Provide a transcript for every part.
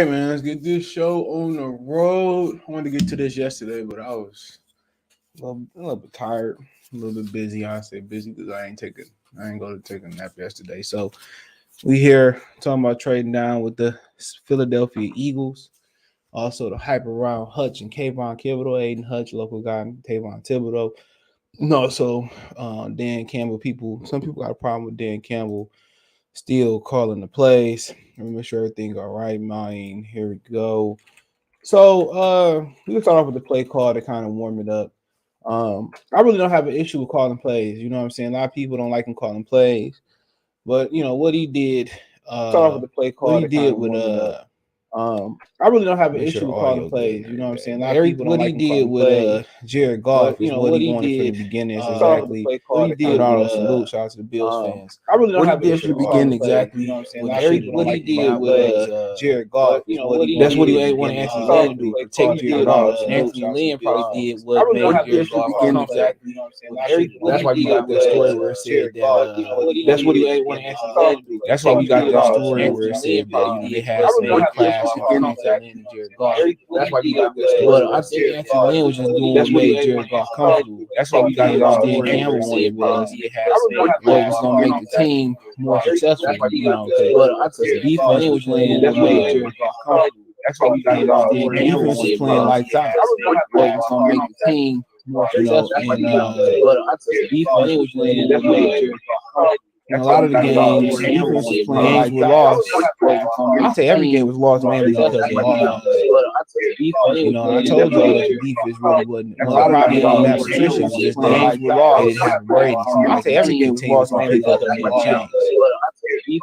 man, let's get this show on the road. I wanted to get to this yesterday, but I was a little bit tired, a little bit busy. I say busy because I ain't go to take a nap yesterday. So we here talking about trading down with the Philadelphia Eagles. Also the hype around Hutch and Thibodeaux, Aiden Hutch, local guy, Thibodeau. No, so Dan Campbell. Some people got a problem with Dan Campbell still calling the plays. Let me make sure everything all right, mine. Here we go. So we can start off with the play call to kind of warm it up. I really don't have an issue with calling plays. You know what I'm saying? A lot of people don't like him calling plays, but you know what he did. Start off with the play call. What he did with I really don't have an issue with calling plays. You know what I'm saying? What he did with Jared Goff is what he wanted from the beginning. Is exactly what he did. Salute, shout out to the Bills fans. I really don't have an issue with the beginning. Exactly. You know what I'm saying? What he did with Jared Goff. That's what he wanted Anthony Lynn to do. Protect Jared Goff. Anthony Lynn probably did what made Jared Goff comfortable. That's why you got that story where it said that. That's what he wanted Anthony Lynn to do. That's why we got that story where it said that they had a class. That's why you got this. But I think Anthony Lynn was just doing what made Jared Goff comfortable. That's why we got Dan Campbell wanted was what was going to make the team more successful. You know, but I think the defense was playing what made Jared Goff comfortable. That's why we got Dan Campbell. Defense was playing lights out. What was going to make the team more successful. And but I think the defense was playing what made Jared Goff comfortable. And a lot of the games, defense was playing were lost. I say every game was lost mainly because of you know, I told y'all that the defense really wasn't. A lot of the games, that Patricia was just there. They didn't have Brady. I say every game was lost mainly because of James.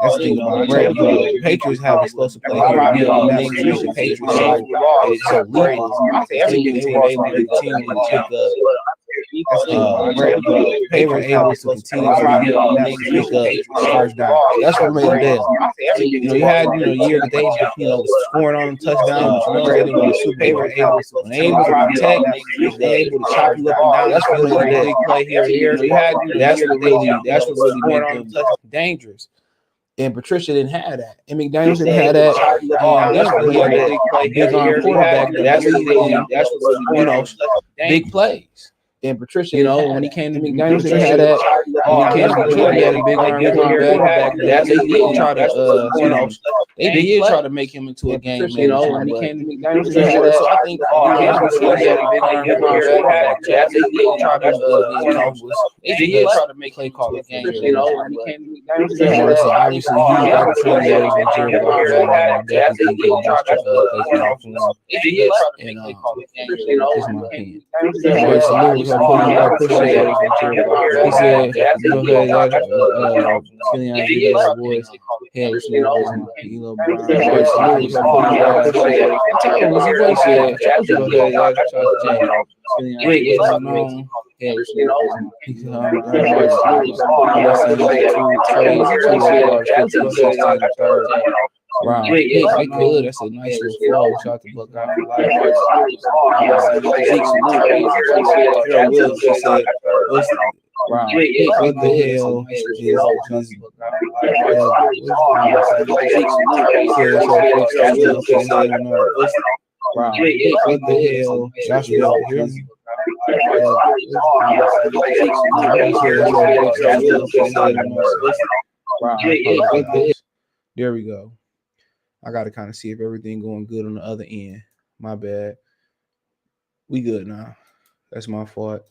That's the thing about Brady. The Patriots have explosive players. That Patricia Patriots so Brady. I say every game they were able to continually pick up. They were able to continue to pick up first down. That's what made them. You know, you had a year that they scoring on them touchdowns. Remember, they were able to protect. They able to chop you up and down. That's what made them play here and here. You had that's what they did. That's what really made them dangerous. And Patricia didn't have that. And McDaniels didn't have that. He had a big arm quarterback. That's what big plays. And Patricia, when he came to McDaniels, they had that. When he came to Detroit, he had a big arm quarterback. They did try to, they did try to make him into a game manager. When he came to McDaniels, they had that. So I think he had a big arm quarterback. They did try to make him call a game manager. When he came to McDaniels, they had that. So obviously, he got the Thibodeaux and Jared Goff. Definitely think he got to They did try to make him call a game manager. That's my opinion. He said, "Go ahead, boys. Hell, Wow, they could. That's a nice little flow. Shout out to Buckeye for life. Wow, what the hell Wow, what the hell? Joshua Hilton. Wow, there we go. I got to kind of see if everything going good on the other end. My bad. We good now. That's my fault.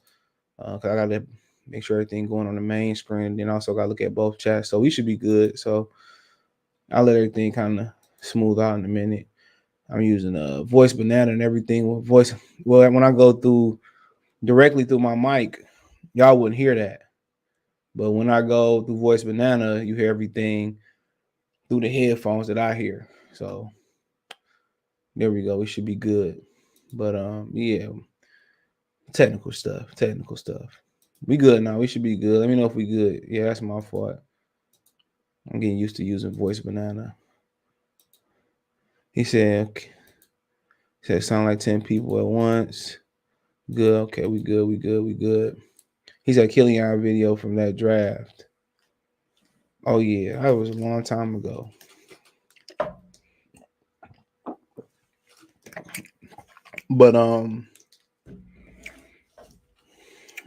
Cause I got to make sure everything going on the main screen. And then also got to look at both chats. So we should be good. So I'll let everything kind of smooth out in a minute. I'm using a voice banana and everything. Well, when I go directly through my mic, y'all wouldn't hear that. But when I go through voice banana, you hear everything through the headphones that I hear. So there we go. We should be good. But yeah, technical stuff. We good now. We should be good. Let me know if we good. Yeah, that's my fault. I'm getting used to using voice banana. He said sound like 10 people at once. Good. Okay, we good. He said Killian video from that draft. Oh yeah, that was a long time ago. But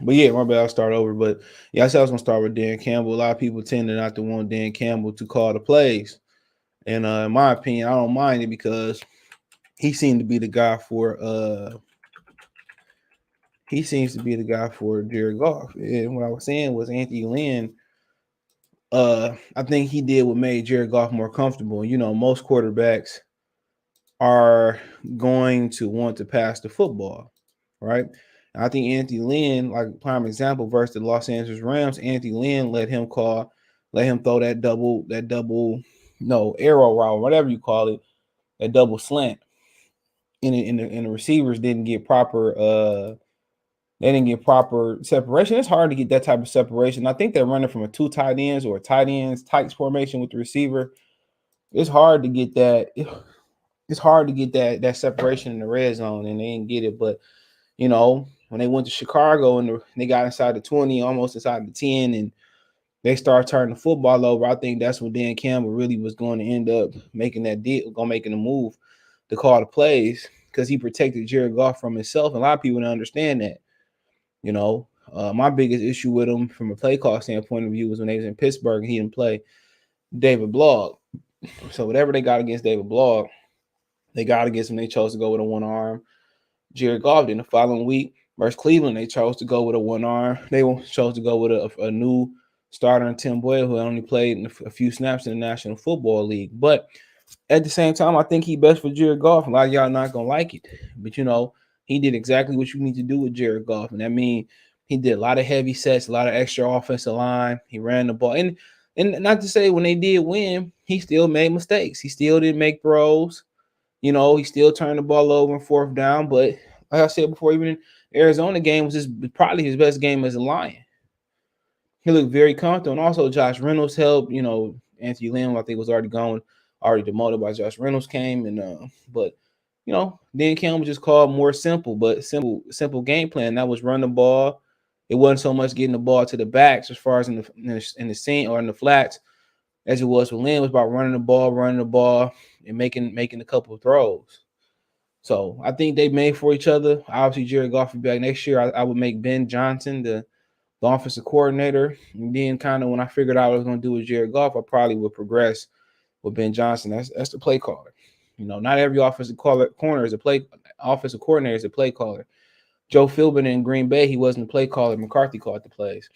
yeah, my bad. I'll start over. But yeah, I said I was gonna start with Dan Campbell. A lot of people tend to not to want Dan Campbell to call the plays, and in my opinion, I don't mind it because he seemed to be the guy for he seems to be the guy for Jared Goff. And what I was saying was Anthony Lynn. I think he did what made Jared Goff more comfortable. You know, most quarterbacks are going to want to pass the football, right? And I think Anthony Lynn, like prime example, versus the Los Angeles Rams, Anthony Lynn let him throw no arrow route, whatever you call it, that double slant, and the receivers didn't get proper. They didn't get proper separation. It's hard to get that type of separation. I think they're running from a two tight ends or a tight ends tight formation with the receiver. It's hard to get that. It's hard to get that separation in the red zone, and they didn't get it. But you know, when they went to Chicago and they got inside the 20, almost inside the 10, and they started turning the football over, I think that's when Dan Campbell really was going to end up making that deal, making a move to call the plays because he protected Jared Goff from himself. And a lot of people don't understand that. You know, my biggest issue with him from a play call standpoint of view was when they was in Pittsburgh and he didn't play David Blog. So whatever they got against David Blog, they got against him. They chose to go with a one arm. Jared Goff did the following week versus Cleveland. They chose to go with a one arm. They chose to go with a new starter in Tim Boyle, who only played a few snaps in the National Football League. But at the same time, I think he best for Jared Goff. A lot of y'all not gonna like it, but you know he did exactly what you need to do with Jared Goff, and that means he did a lot of heavy sets, a lot of extra offensive line. He ran the ball, and not to say when they did win, he still made mistakes. He still didn't make throws. You know, he still turned the ball over in fourth down. But like I said before, even in Arizona game was probably his best game as a Lion. He looked very comfortable. And also Josh Reynolds helped. You know, Anthony Lynn, I think, was already demoted by Josh Reynolds came. But you know, Dan Campbell just called more simple game plan. That was run the ball. It wasn't so much getting the ball to the backs as far as in the seam or in the flats as it was with Lynn. It was about running the ball, and making a couple of throws. So I think they made for each other. Obviously, Jared Goff will be back next year. I would make Ben Johnson the offensive coordinator. And then kind of when I figured out what I was going to do with Jared Goff, I probably would progress with Ben Johnson. That's the play caller. You know, not every offensive coordinator is a play caller. Joe Philbin in Green Bay, he wasn't a play caller. McCarthy called the plays.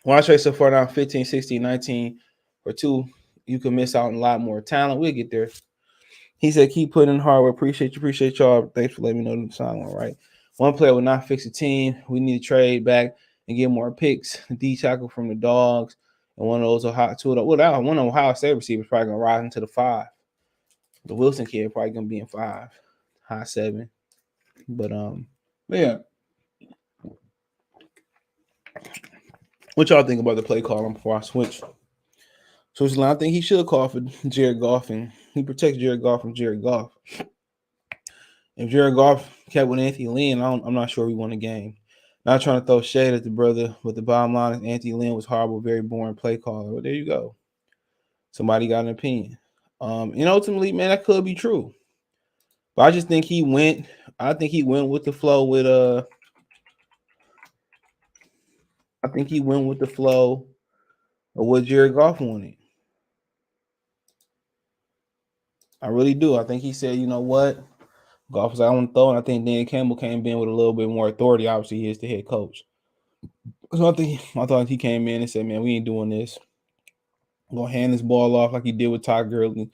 When I trade so far down 15, 16, 19 or 2, you can miss out on a lot more talent. We'll get there. He said, keep putting in hard work. Appreciate y'all. Thanks for letting me know the sign all right. One player will not fix the team. We need to trade back and get more picks. D tackle from the Dogs. And one of those Ohio State receivers probably gonna rise into the 5. The Wilson kid probably gonna be in 5, high 7. But yeah. What y'all think about the play calling before I switch? So I think he should call for Jared Goff, and he protects Jared Goff from Jared Goff. If Jared Goff kept with Anthony Lynn, I'm not sure we won the game. Not trying to throw shade at the brother, but the bottom line is Anthony Lynn was horrible, very boring play caller. Well, there you go. Somebody got an opinion. And ultimately, man, that could be true. But I just think he went with the flow with I think he went with the flow of what Jared Goff wanted. I really do. I think he said, you know what? Goff was like, I want to throw, and I think Dan Campbell came in with a little bit more authority. Obviously, he is the head coach. So I thought he came in and said, man, we ain't doing this. I'm going to hand this ball off like he did with Todd Gurley.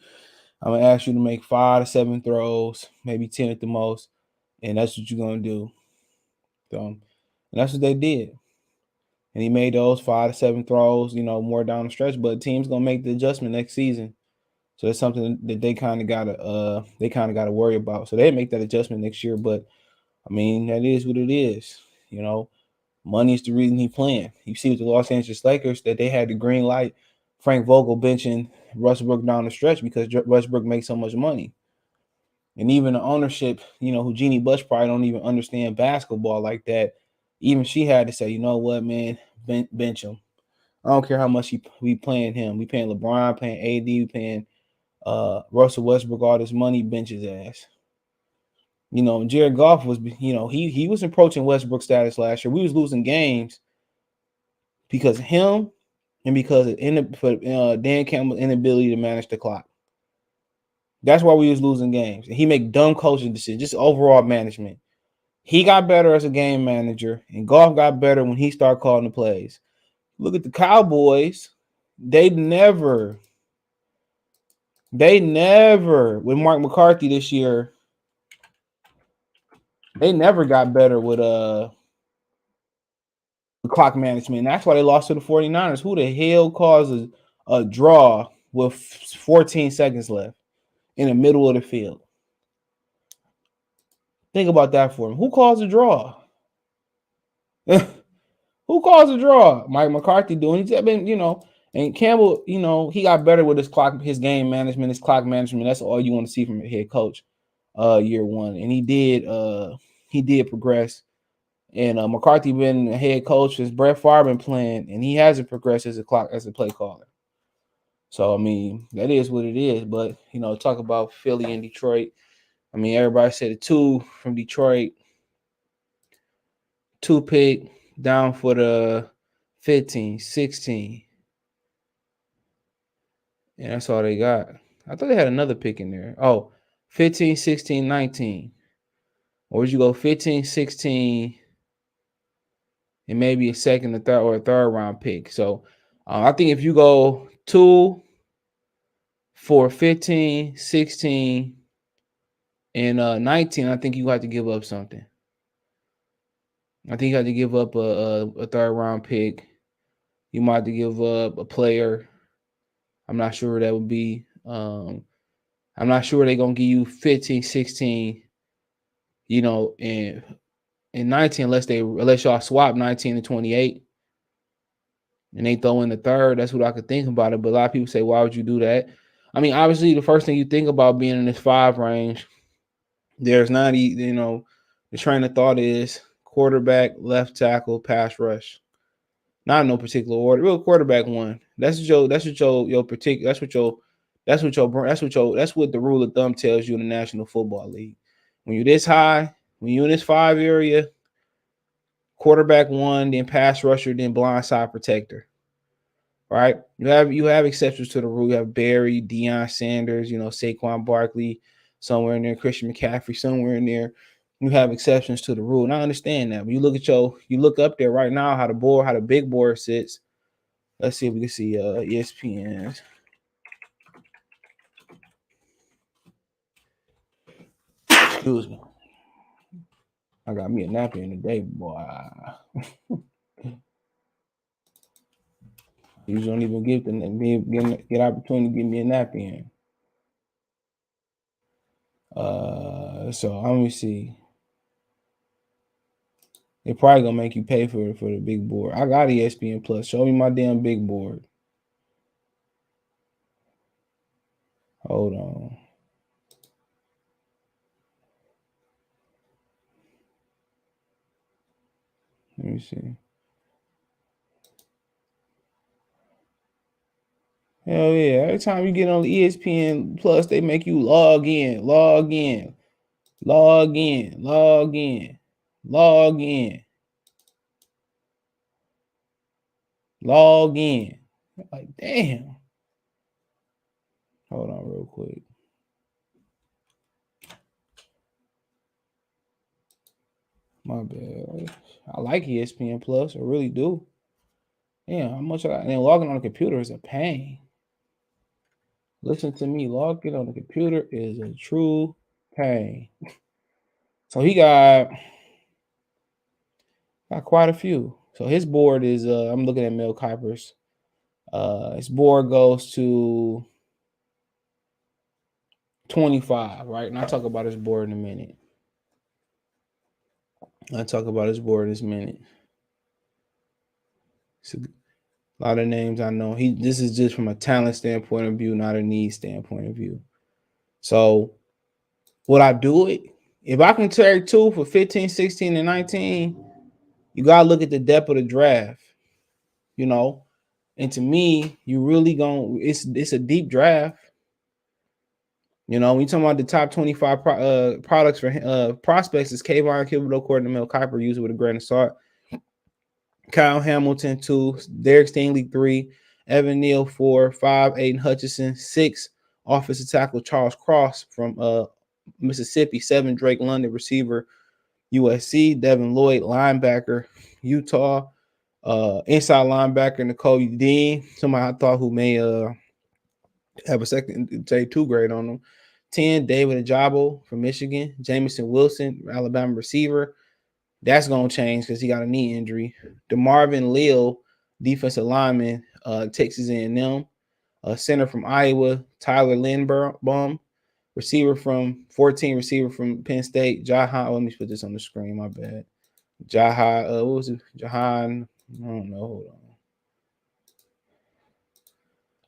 I'm going to ask you to make 5 to 7 throws, maybe 10 at the most, and that's what you're going to do. So, and that's what they did. And he made those 5 to 7 throws, you know, more down the stretch, but team's going to make the adjustment next season. So that's something that they kind of got to worry about. So they make that adjustment next year, but I mean, that is what it is. You know, money is the reason he playing. You see with the Los Angeles Lakers that they had the green light, Frank Vogel benching Westbrook down the stretch because Westbrook makes so much money. And even the ownership, you know, who Jeannie Buss probably don't even understand basketball like that. Even she had to say, you know what, man, bench him. I don't care how much we paying him. We paying LeBron, paying AD, we paying Russell Westbrook all this money, bench his ass. Jared Goff was, he was approaching Westbrook status last year. We was losing games because of him and because of Dan Campbell's inability to manage the clock. That's why we was losing games. And he make dumb coaching decisions, just overall management. He got better as a game manager, and Goff got better when he started calling the plays. Look at the Cowboys. They never, with Mark McCarthy this year, they never got better with the clock management. And that's why they lost to the 49ers. Who the hell causes a draw with 14 seconds left in the middle of the field? Think about that for him. Who calls a draw? Who calls a draw? Mike McCarthy doing. He's been, and Campbell, he got better with his game management, his clock management. That's all you want to see from a head coach, year one. And he did progress. And McCarthy been a head coach as Brett Favre been playing, and he hasn't progressed as a play caller. So I mean, that is what it is. But talk about Philly and Detroit. I mean, everybody said a 2 from Detroit, 2 pick down for the 15, 16. And that's all they got. I thought they had another pick in there. Oh, 15, 16, 19. Or would you go 15, 16, and maybe a second, a third round pick? So I think if you go 2 for 15, 16, and 19, I think you have to give up something. I think you have to give up a third round pick. You might have to give up a player. I'm not sure what that would be. I'm not sure they're going to give you 15, 16, and 19 unless y'all swap 19 and 28 and they throw in the third. That's what I could think about it. But a lot of people say, why would you do that? I mean, obviously, the first thing you think about being in this 5 range, there's not, the train of thought is quarterback, left tackle, pass rush. Not in no particular order. Real quarterback 1. That's what the rule of thumb tells you in the National Football League. When you're this high, when you're in this 5 area, quarterback 1, then pass rusher, then blindside protector. Right? You have exceptions to the rule. You have Barry, Deion Sanders, Saquon Barkley, somewhere in there, Christian McCaffrey, somewhere in there. You have exceptions to the rule. And I understand that. But you look up there right now how the big board sits. Let's see if we can see ESPN's. Excuse me. I got me a napkin today, boy. You don't even get opportunity to give me a napkin. So let me see. They're probably gonna make you pay for the big board. I got ESPN Plus. Show me my damn big board. Hold on. Let me see. Hell yeah. Every time you get on the ESPN Plus, they make you log in. Like, damn. Hold on real quick. My bad. I like ESPN Plus. I really do. Yeah, how much and then logging on the computer is a pain. Listen to me, logging on the computer is a true pain. So he got quite a few. So his board is I'm looking at Mel Kiper's. His board goes to 25, right? And I'll talk about his board in a minute. So a lot of names I know. This is just from a talent standpoint of view, not a need standpoint of view. So would I do it? If I can trade 2 for 15, 16, and 19, you gotta look at the depth of the draft, And to me, you really it's a deep draft. You know, when you talking about the top 25 products for prospects, is Kayvon Thibodeaux, Courtney Mel Kiper, use it with a grain of salt. Kyle Hamilton 2, Derek Stingley 3, Evan Neal 4, 5, Aiden Hutchinson 6, offensive tackle Charles Cross from Mississippi 7, Drake London receiver USC, Devin Lloyd linebacker Utah, inside linebacker Nicole Dean, somebody I thought who may have a second say 2 grade on them. 10, David Ajabo from Michigan, Jamison Wilson, Alabama receiver. That's gonna change because he got a knee injury. DeMarvin Leal, defensive lineman, Texas A&M. Center from Iowa, Tyler Lindbaum. Receiver from 14, receiver from Penn State, Jahan. Let me put this on the screen. My bad. Jahan. What was it? Jahan. I don't know. Hold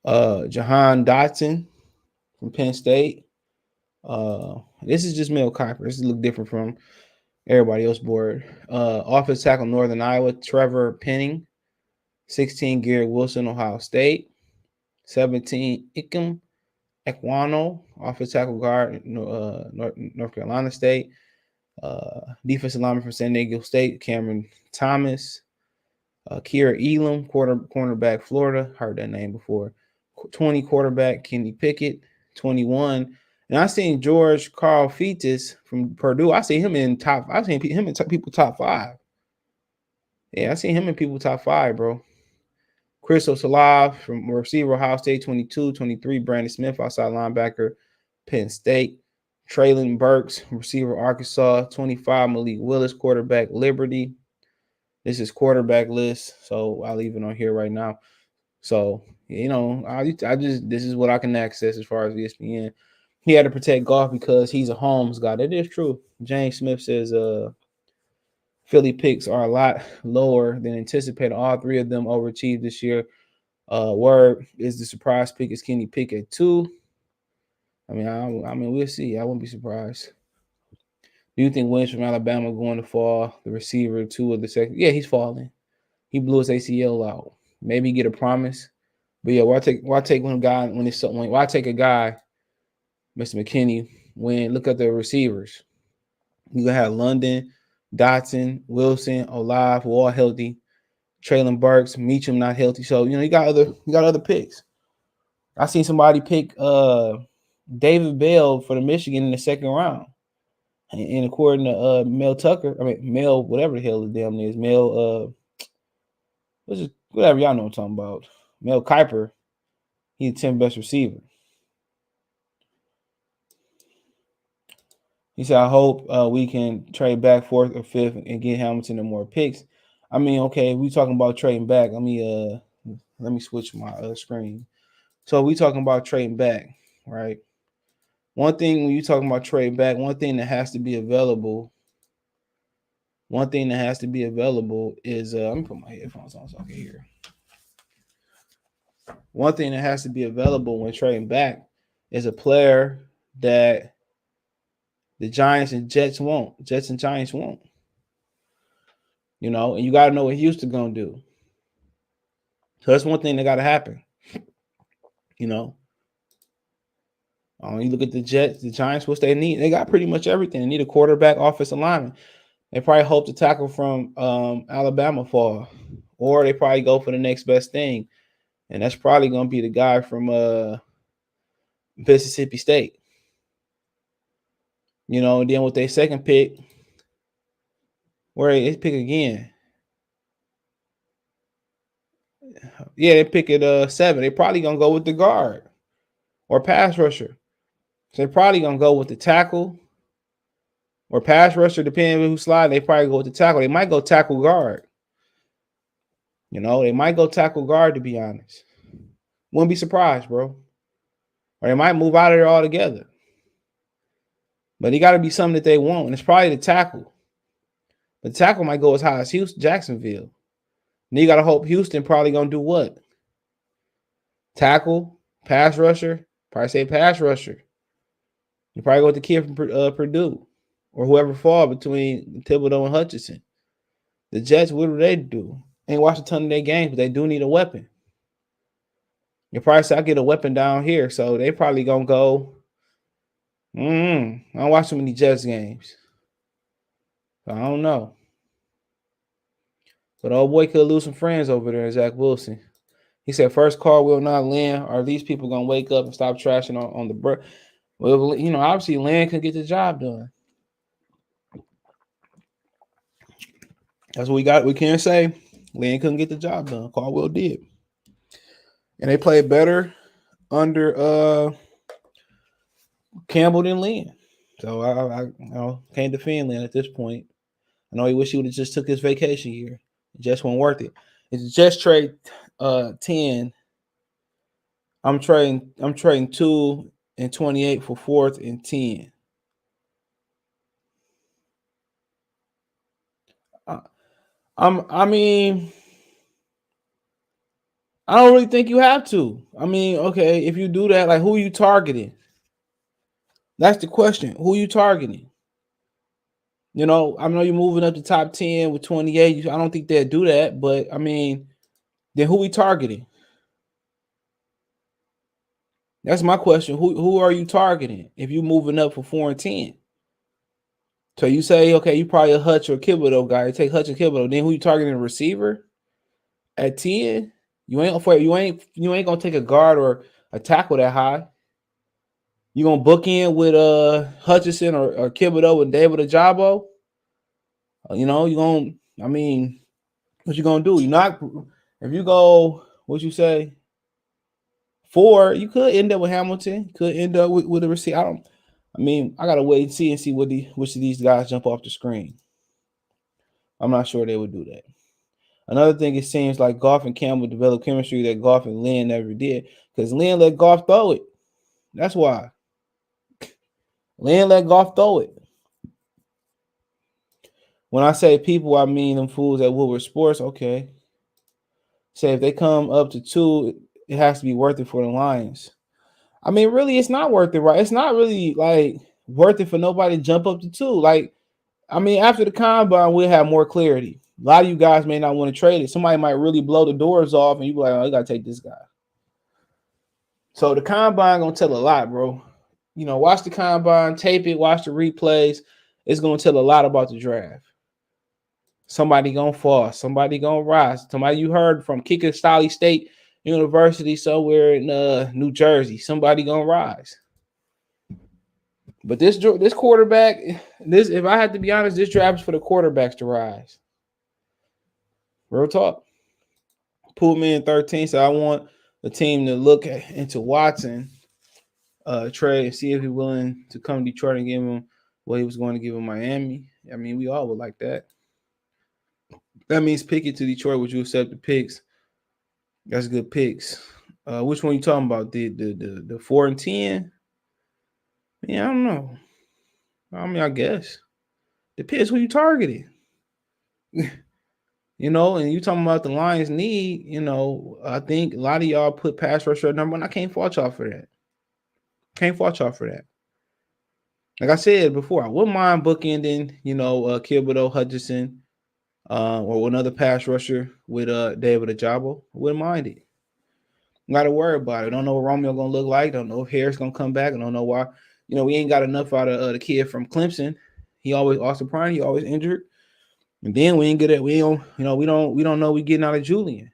on. Jahan Dotson from Penn State. This is just Mel Kiper. This look different from everybody else board. Offensive tackle Northern Iowa, Trevor Penning. 16, Garrett Wilson, Ohio State. 17, Ikem Ekwano, offensive tackle guard, North Carolina State. Defensive lineman from San Diego State, Cameron Thomas. Kira Elam, cornerback, Florida. Heard that name before. 20, quarterback, Kenny Pickett. 21. And I seen George Carl Fetus from Purdue. I see him in top. I seen him in people top 5. Yeah, I seen him in people top 5, bro. Chris Osalav from receiver, Ohio State, 22. 23, Brandon Smith, outside linebacker, Penn State. Traylon Burks, receiver, Arkansas. 25, Malik Willis, quarterback, Liberty. This is quarterback list, so I'll leave it on here right now. So, you know, I just this is what I can access as far as ESPN. He had to protect Goff because he's a Holmes guy. That is true. James Smith says Philly picks are a lot lower than anticipated. All 3 of them overachieved this year. Word is the surprise pick is Kenny Pickett at 2. I mean, we'll see. I wouldn't be surprised. Do you think Williams from Alabama going to fall? The receiver 2 of the second? Yeah, he's falling. He blew his ACL out. Maybe get a promise. But yeah, why take one guy when it's something? Why take a guy, Mr. McKinney, when look at the receivers? You gonna have London, Dotson, Wilson, Olave, who all healthy. Traylon Burks, Meacham not healthy. So you know you got other picks. I seen somebody pick David Bell for the Michigan in the 2nd round. And according to Mel Tucker, Mel, whatever the hell his damn name is, Mel whatever y'all know what I'm talking about. Mel Kiper, he's the 10th best receiver. He said, I hope we can trade back 4th or 5th and get Hamilton and more picks. I mean, okay, we talking about trading back. Let me switch my screen. So we talking about trading back, right? One thing when you talking about trading back, one thing that has to be available is let me put my headphones on so I can hear. One thing that has to be available when trading back is a player that the Giants and Jets and Giants won't. You know, and you got to know what Houston going to do. So that's one thing that got to happen. You know, you look at the Jets, the Giants, what they need. They got pretty much everything. They need a quarterback, offensive lineman. They probably hope to tackle from Alabama fall, or they probably go for the next best thing. And that's probably going to be the guy from Mississippi State. You know, and then with their second pick, where they pick again. Yeah, they pick at 7. They probably going to go with the guard or pass rusher. So they're probably going to go with the tackle or pass rusher, depending on who's sliding. They probably go with the tackle. They might go tackle guard. You know, they might go tackle guard, to be honest. Wouldn't be surprised, bro. Or they might move out of there altogether. But it got to be something that they want, and it's probably the tackle. The tackle might go as high as Houston, Jacksonville. And you got to hope Houston probably going to do what? Tackle, pass rusher, probably say pass rusher. You probably go with the kid from Purdue or whoever fall between Thibodeaux and Hutchinson. The Jets, what do they do? Ain't watched a ton of their games, but they do need a weapon. You probably say, I get a weapon down here. So they probably going to go I don't watch too many Jets games. I don't know. But old boy could lose some friends over there, Zach Wilson. He said, first call will not land. Are these people going to wake up and stop trashing on the bird? Well, obviously Land can get the job done. That's what we got. We can't say Land couldn't get the job done. Caldwell did. And they played better under Campbell than Land. So I can't defend Land at this point. I know he wish he would have just took his vacation year. It just wasn't worth it. It's just trade 10. I'm trading 2 and 28 for 4th and 10. I mean, I don't really think you have to. I mean, okay, if you do that, like, who are you targeting? That's the question. Who are you targeting? I know you're moving up to top 10 with 28. I don't think they'll do that, but I mean, then who we targeting? That's my question. Who are you targeting if you're moving up for 4 and 10? So you say, okay, you probably a Hutch or Thibodeau guy. You take Hutch or Thibodeau. Then who you targeting? A receiver at 10? You ain't gonna take a guard or a tackle that high. You gonna book in with Hutchinson or Thibodeau and David Ajabo? You gonna. I mean, what you gonna do? If you go, what you say? 4, you could end up with Hamilton. You could end up with a receiver. I gotta wait and see which of these guys jump off the screen. I'm not sure they would do that. Another thing, it seems like Goff and Campbell developed chemistry that Goff and Lynn never did, because Lynn let Goff throw it. That's why. Lynn let Goff throw it. When I say people, I mean them fools at Woodward Sports. Okay. Say if they come up to 2, it has to be worth it for the Lions. I mean, really, it's not worth it, right? It's not really like worth it for nobody to jump up to 2. Like, I mean, after the combine, we'll have more clarity. A lot of you guys may not want to trade it. Somebody might really blow the doors off, and you be like, oh, you got to take this guy. So the combine going to tell a lot, bro. Watch the combine, tape it, watch the replays. It's going to tell a lot about the draft. Somebody going to fall. Somebody going to rise. Somebody you heard from Kickastali State University somewhere in New Jersey. Somebody going to rise. But this quarterback, if I had to be honest, this draft is for the quarterbacks to rise. Real talk. Pulled me in 13, so I want the team to look into Watson trade and see if he's willing to come to Detroit and give him what he was going to give him Miami. I mean, we all would like that. That means pick it to Detroit. Would you accept the picks? That's good picks. Which one you talking about? The 4 and 10? Yeah, I don't know. I mean, I guess. Depends who you targeting. And you talking about the Lions need, I think a lot of y'all put pass rusher at number 1. I can't fault y'all for that. Like I said before, I wouldn't mind bookending, Thibodeaux, Hutchinson, or another pass rusher with David Ajabo. I wouldn't mind it. Got to worry about it. I don't know what Romeo gonna look like. Don't know if Harris gonna come back. I don't know why. We ain't got enough out of the kid from Clemson. He always Austin Prime. He always injured. And then we ain't get it. We don't know we getting out of Julian.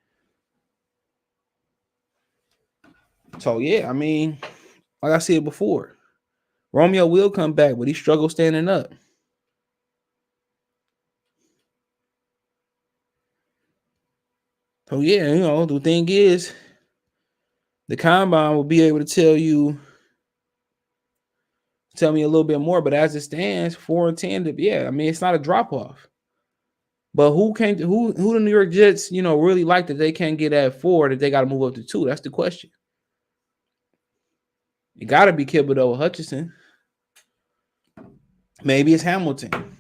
So yeah, I mean, like I said before, Romeo will come back, but he struggled standing up. So yeah, the thing is, the combine will be able to tell me a little bit more. But as it stands, 4 and 10, I mean, it's not a drop off. But who the New York Jets, really like that they can't get at 4, that they got to move up to 2? That's the question. It got to be Thibodeaux or Hutchinson. Maybe it's Hamilton,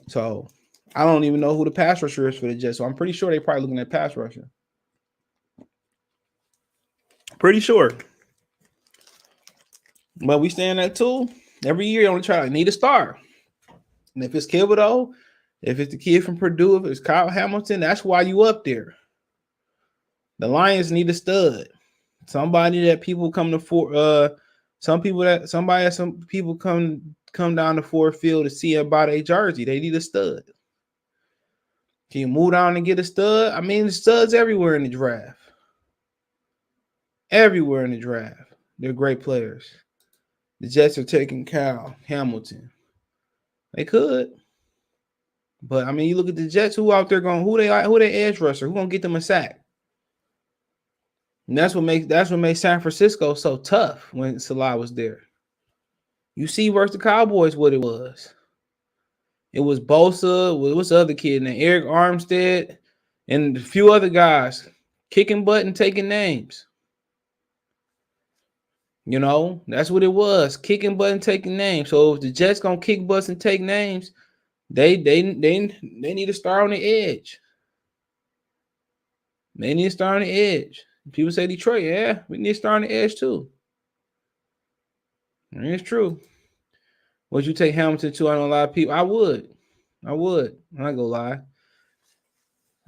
So I don't even know who the pass rusher is for the Jets. So I'm pretty sure they're probably looking at pass rusher. Pretty sure. But we stand at 2. Every year you only try to need a star. And if it's Thibodeaux, if it's the kid from Purdue, if it's Kyle Hamilton, that's why you up there. The Lions need a stud. Somebody that people come to Some people come down the Ford Field to see about a jersey. They need a stud. Can you move down and get a stud? I mean, the studs everywhere in the draft. Everywhere in the draft. They're great players. The Jets are taking Cal Hamilton. They could. But I mean, you look at the Jets, who out there going, who they edge rusher, who gonna get them a sack? And that's what makes San Francisco so tough when Salah was there. You see versus the Cowboys what it was. It was Bosa, what's the other kid named Eric Armstead, and a few other guys kicking butt and taking names. You know, that's what it was. Kicking butt and taking names. So if the Jets gonna kick butts and take names, they need to start on the edge. They need to start on the edge. People say Detroit, yeah, we need to start on the edge too. And it's true. Would you take Hamilton to? I know a lot of people. I would. I'm not gonna lie.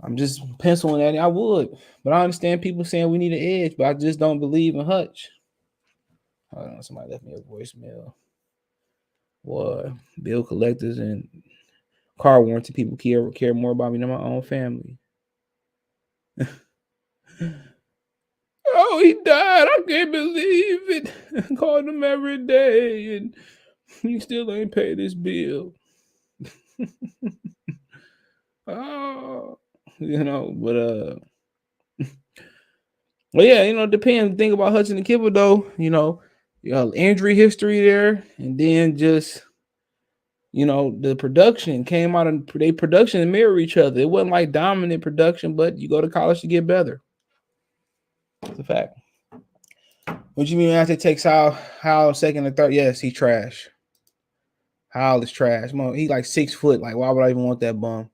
I'm just penciling at it. I would. But I understand people saying we need an edge, but I just don't believe in Hutch. Hold on, somebody left me a voicemail. Boy, bill collectors and car warranty people care more about me than my own family. Oh, he died. I can't believe it. I called him every day and he still ain't paid his bill. Oh, but well, yeah, it depends. Think about Hutchinson and Thibodeaux, injury history there, and then just the production came out of their production and mirror each other. It wasn't like dominant production, but you go to college to get better. It's a fact. What you mean after it takes Howell second and third? Yes, he trash. Howell is trash. He like 6 foot. Like, why would I even want that bum?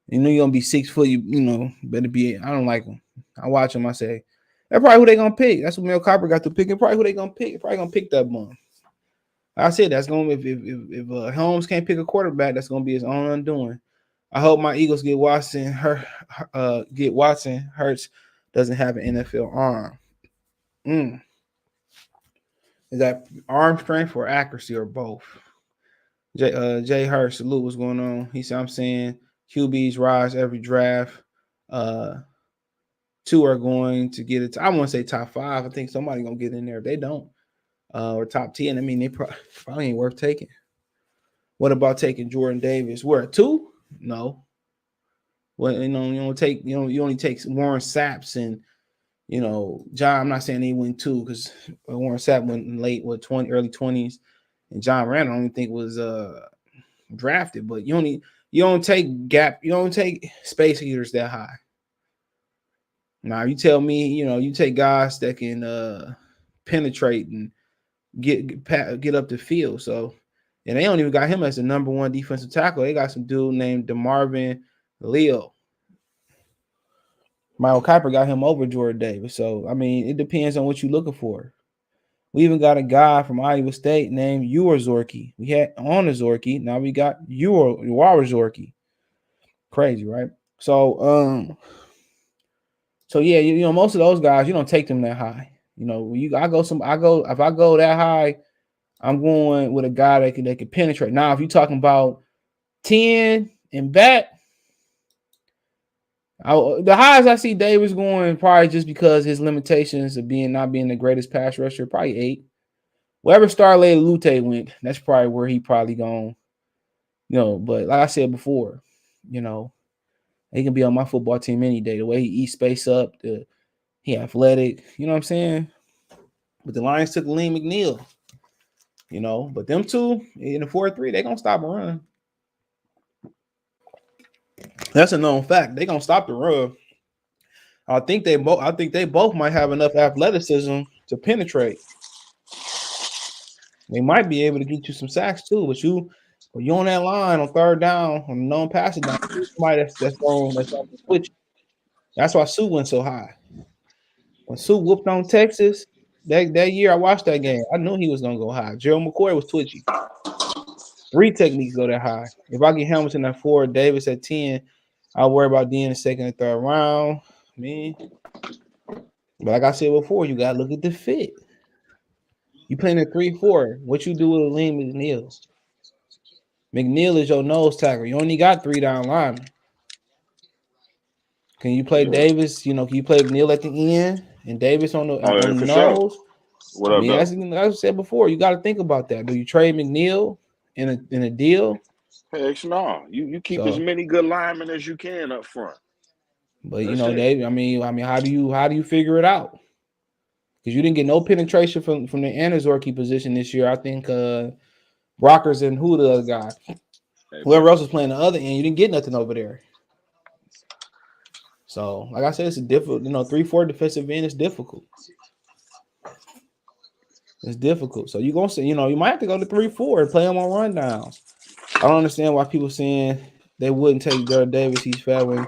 You're gonna be 6 foot. You better be. I don't like him. I watch him. I say, that's probably who they gonna pick. That's what Mel Kiper got to pick. And probably who they gonna pick. They're probably gonna pick that bum. I said that's gonna if Holmes can't pick a quarterback, that's gonna be his own undoing. I hope my Eagles get Watson. Hurts doesn't have an NFL arm. Is that arm strength or accuracy or both? Jay Hurst, salute. What's going on? He said, I'm saying QBs rise every draft. 2 are going to get it. I want to say top 5. I think somebody gonna get in there. If they don't, or top 10. I mean, they probably ain't worth taking. What about taking Jordan Davis? We're at 2? No. Well, you only take Warren Sapp and John. I'm not saying they win 2 because Warren Sapp went late, early 20s, and John Randall I don't think was drafted. But you don't take space heaters that high. Now you tell me, you take guys that can penetrate and get up the field. So, and they don't even got him as the number 1 defensive tackle. They got some dude named DeMarvin Leo. Michael Kiper got him over Jordan Davis. So, I mean, it depends on what you're looking for. We even got a guy from Iowa State named Zorky. We had on the Zorky. Now we got Zorky. Crazy, right? So, yeah, most of those guys, you don't take them that high. If I go that high, I'm going with a guy that can penetrate. Now, if you're talking about 10 and back, the highest I see Davis going probably just because his limitations of not being the greatest pass rusher, probably 8. Wherever Starley Lute went, that's probably where he probably gone. But like I said before, he can be on my football team any day. The way he eats space up, he athletic. You know what I'm saying? But the Lions took Liam McNeil. But them 2 in the 4-3, they're gonna stop a run. That's a known fact. They're gonna stop the run. I think they both might have enough athleticism to penetrate. They might be able to get you some sacks too, but you on that line on 3rd down on known passing down, somebody that's going to switch. That's why Sue went so high. When Sue whooped on Texas that year, I watched that game. I knew he was gonna go high. Gerald McCoy was twitchy. 3 techniques go that high. If I get Hamilton at 4, Davis at 10, I'll worry about D in the 2nd and 3rd round. Man. But like I said before, you gotta look at the fit. You playing a 3-4. What you do with Aleem McNeil? McNeil is your nose tackle. You only got 3 down linemen. Can you play Davis? Can you play McNeil at the end and Davis on the For nose? sure. What up, As I said before, you got to think about that. Do you trade McNeil in a deal? Heck no. You keep as many good linemen as you can up front. But Dave, I mean, how do you figure it out? Because you didn't get no penetration from the Anazorki position this year. I think Rockers and who the other guy, whoever else was playing the other end, you didn't get nothing over there. So, like I said, it's a difficult. 3-4 defensive end is difficult. It's difficult. So you're gonna say, you might have to go to 3-4 and play them on rundowns. I don't understand why people saying they wouldn't take Daryl Davis. He's fat when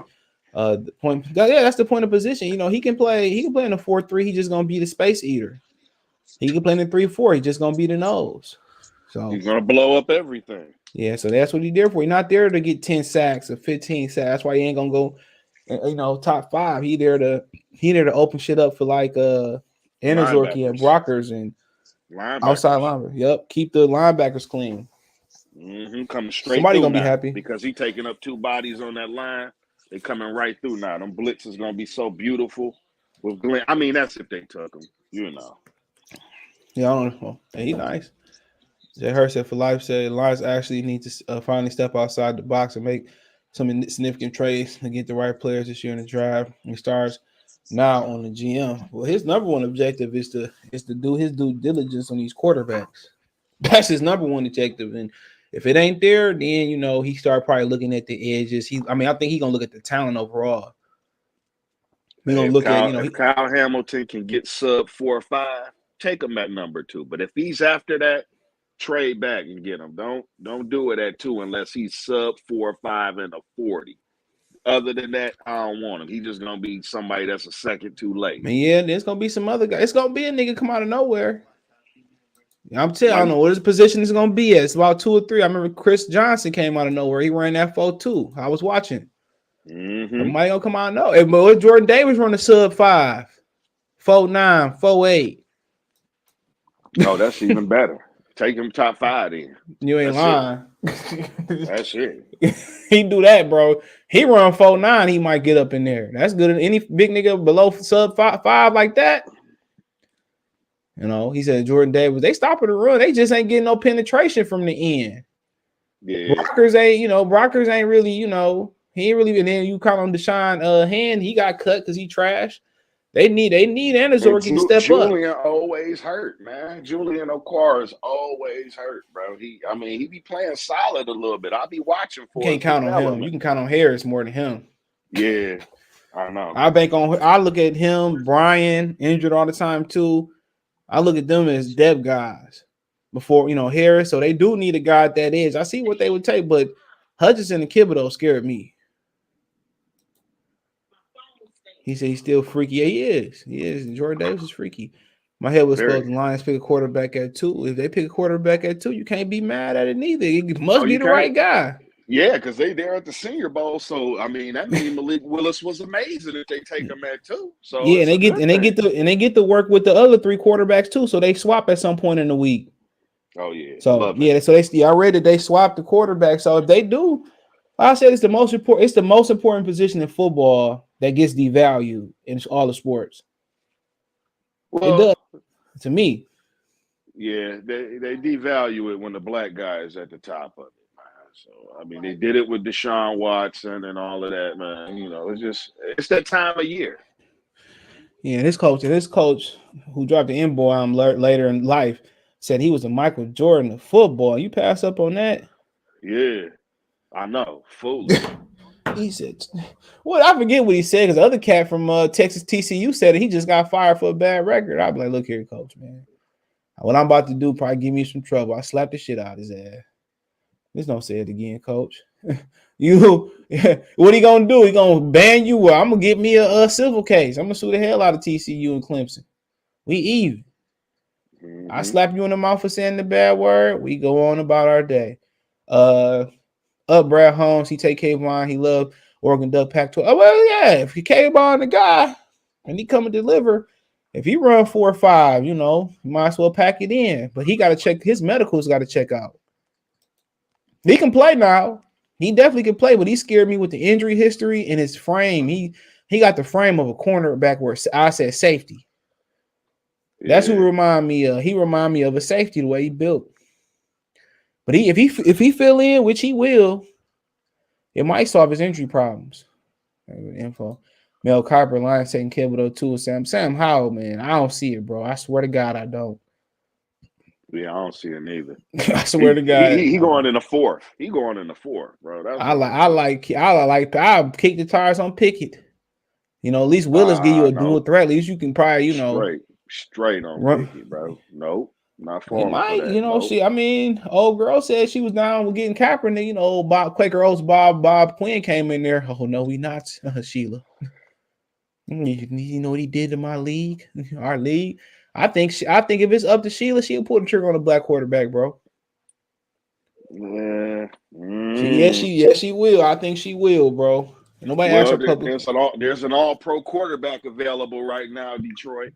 the point. Yeah, that's the point of position. He can play. He can play in a 4-3. He's just gonna be the space eater. He can play in a 3-4. He's just gonna be the nose. So he's gonna blow up everything. Yeah, so that's what he's there for. He's not there to get 10 sacks or 15 sacks. That's why he ain't gonna go, top 5. He there to open shit up for like Anazorki and Brockers and outside linebackers. Yep, keep the linebackers clean. Coming straight. Somebody gonna be happy because he taking up 2 bodies on that line. They coming right through now. Them blitz is gonna be so beautiful with Glenn. I mean, that's if they took him. Yeah, I don't know. He nice. Jay Hurst said for life said Lions actually need to finally step outside the box and make some significant trades to get the right players this year in the draft. He starts now on the GM. Well, his number one objective is to do his due diligence on these quarterbacks. That's his number one objective. And if it ain't there, then he start probably looking at the edges. I think he's gonna look at the talent overall. He's gonna look at if Kyle Hamilton can get sub 4 or 5, take him at number 2. But if he's after that, trade back and get him. Don't do it at 2 unless he's sub 4 or 5 and a 40. Other than that, I don't want him. He's just gonna be somebody that's a second too late. Yeah, there's gonna be some other guy. It's gonna be a nigga come out of nowhere. I'm telling you, I don't know what his position is gonna be at. It's about 2 or 3. I remember Chris Johnson came out of nowhere. He ran that 4-2. I was watching. Somebody gonna come out of nowhere. But Jordan Davis run a sub 5, 4-9, 4-8. No, that's even better. Take him top 5 then. You ain't lying. That's it. He do that, bro. He run 4-9. He might get up in there. That's good. Any big nigga below sub 5 like that. He said Jordan Davis. They stopping the run. They just ain't getting no penetration from the end. Yeah. Brockers ain't really. He ain't really. And then you call him Deshaun Hand. He got cut because he trash. They need Anazorki to step up. Julian always hurt, man. Julian Okwara is always hurt, bro. He be playing solid a little bit. I'll be watching for. You can't count on him. You can count on Harris more than him. Yeah, I know. I look at him, Brian, injured all the time too. I look at them as depth guys before Harris. So they do need a guy at that edge. I see what they would take, but Hutchinson and Thibodeaux scared me. He said he's still freaky. Yeah, he is. He is. Jordan Davis is freaky. My head was supposed the Lions pick a quarterback at 2. If they pick a quarterback at 2, you can't be mad at it neither. It must be the right guy. Yeah, because they're at the Senior Bowl. So I mean, that means Malik Willis was amazing if they take him at 2. So yeah, and they get to work with the other 3 quarterbacks too. So they swap at some point in the week. Oh yeah. So I read that they swapped the quarterback. So if they do, I said it's the most important position in football that gets devalued in all the sports. Well, it does to me. Yeah, they devalue it when the black guy is at the top of it, man. So I mean, they did it with Deshaun Watson and all of that, man. It's that time of year. Yeah, this coach who dropped the N-bomb later in life said he was a Michael Jordan of football. You pass up on that? Yeah, I know. Foolish. He said, "Well, I forget what he said because the other cat from Texas TCU said that he just got fired for a bad record." I'd be like, "Look here, coach, man. What I'm about to do probably give me some trouble. I slap the shit out of his ass. Just don't say it again, coach. What he gonna do? He gonna ban you? Well, I'm gonna get me a civil case. I'm gonna sue the hell out of TCU and Clemson. We even. I slap you in the mouth for saying the bad word. We go on about our day. Brad Holmes, he take Kayvon. He love Oregon Duck Pac-12. Oh, well, yeah. If you Kayvon the guy and he come and deliver, If he run 4.5, you might as well pack it in. But he got to check his medicals. Got to check out. He can play now. He definitely can play, but he scared me with the injury history and his frame. He got the frame of a cornerback where I said safety. That's who remind me of. He remind me of a safety the way he built. But if he fill in, which he will, it might solve his injury problems. Info. Mel Kiper, Lions taking Thibodeaux too. Sam Howell, man, I don't see it, bro. I swear to God, I don't. Yeah, I don't see it neither. I swear to God, he going in the fourth. He going in the fourth, bro. I'll kick the tires on Pickett. At least Willis give you a dual threat. At least you can probably, straight on Pickett, bro. Nope. Not falling might, for that. Nope. Old girl said she was down with getting Kaepernick. Bob Quaker Oats, Bob Quinn came in there. Oh no, we not, Sheila. You know what he did to my league, our league. I think if it's up to Sheila, she'll pull the trigger on a black quarterback, bro. Yeah. She will. I think she will, bro. Nobody asked her public. There's an all-pro quarterback available right now, Detroit.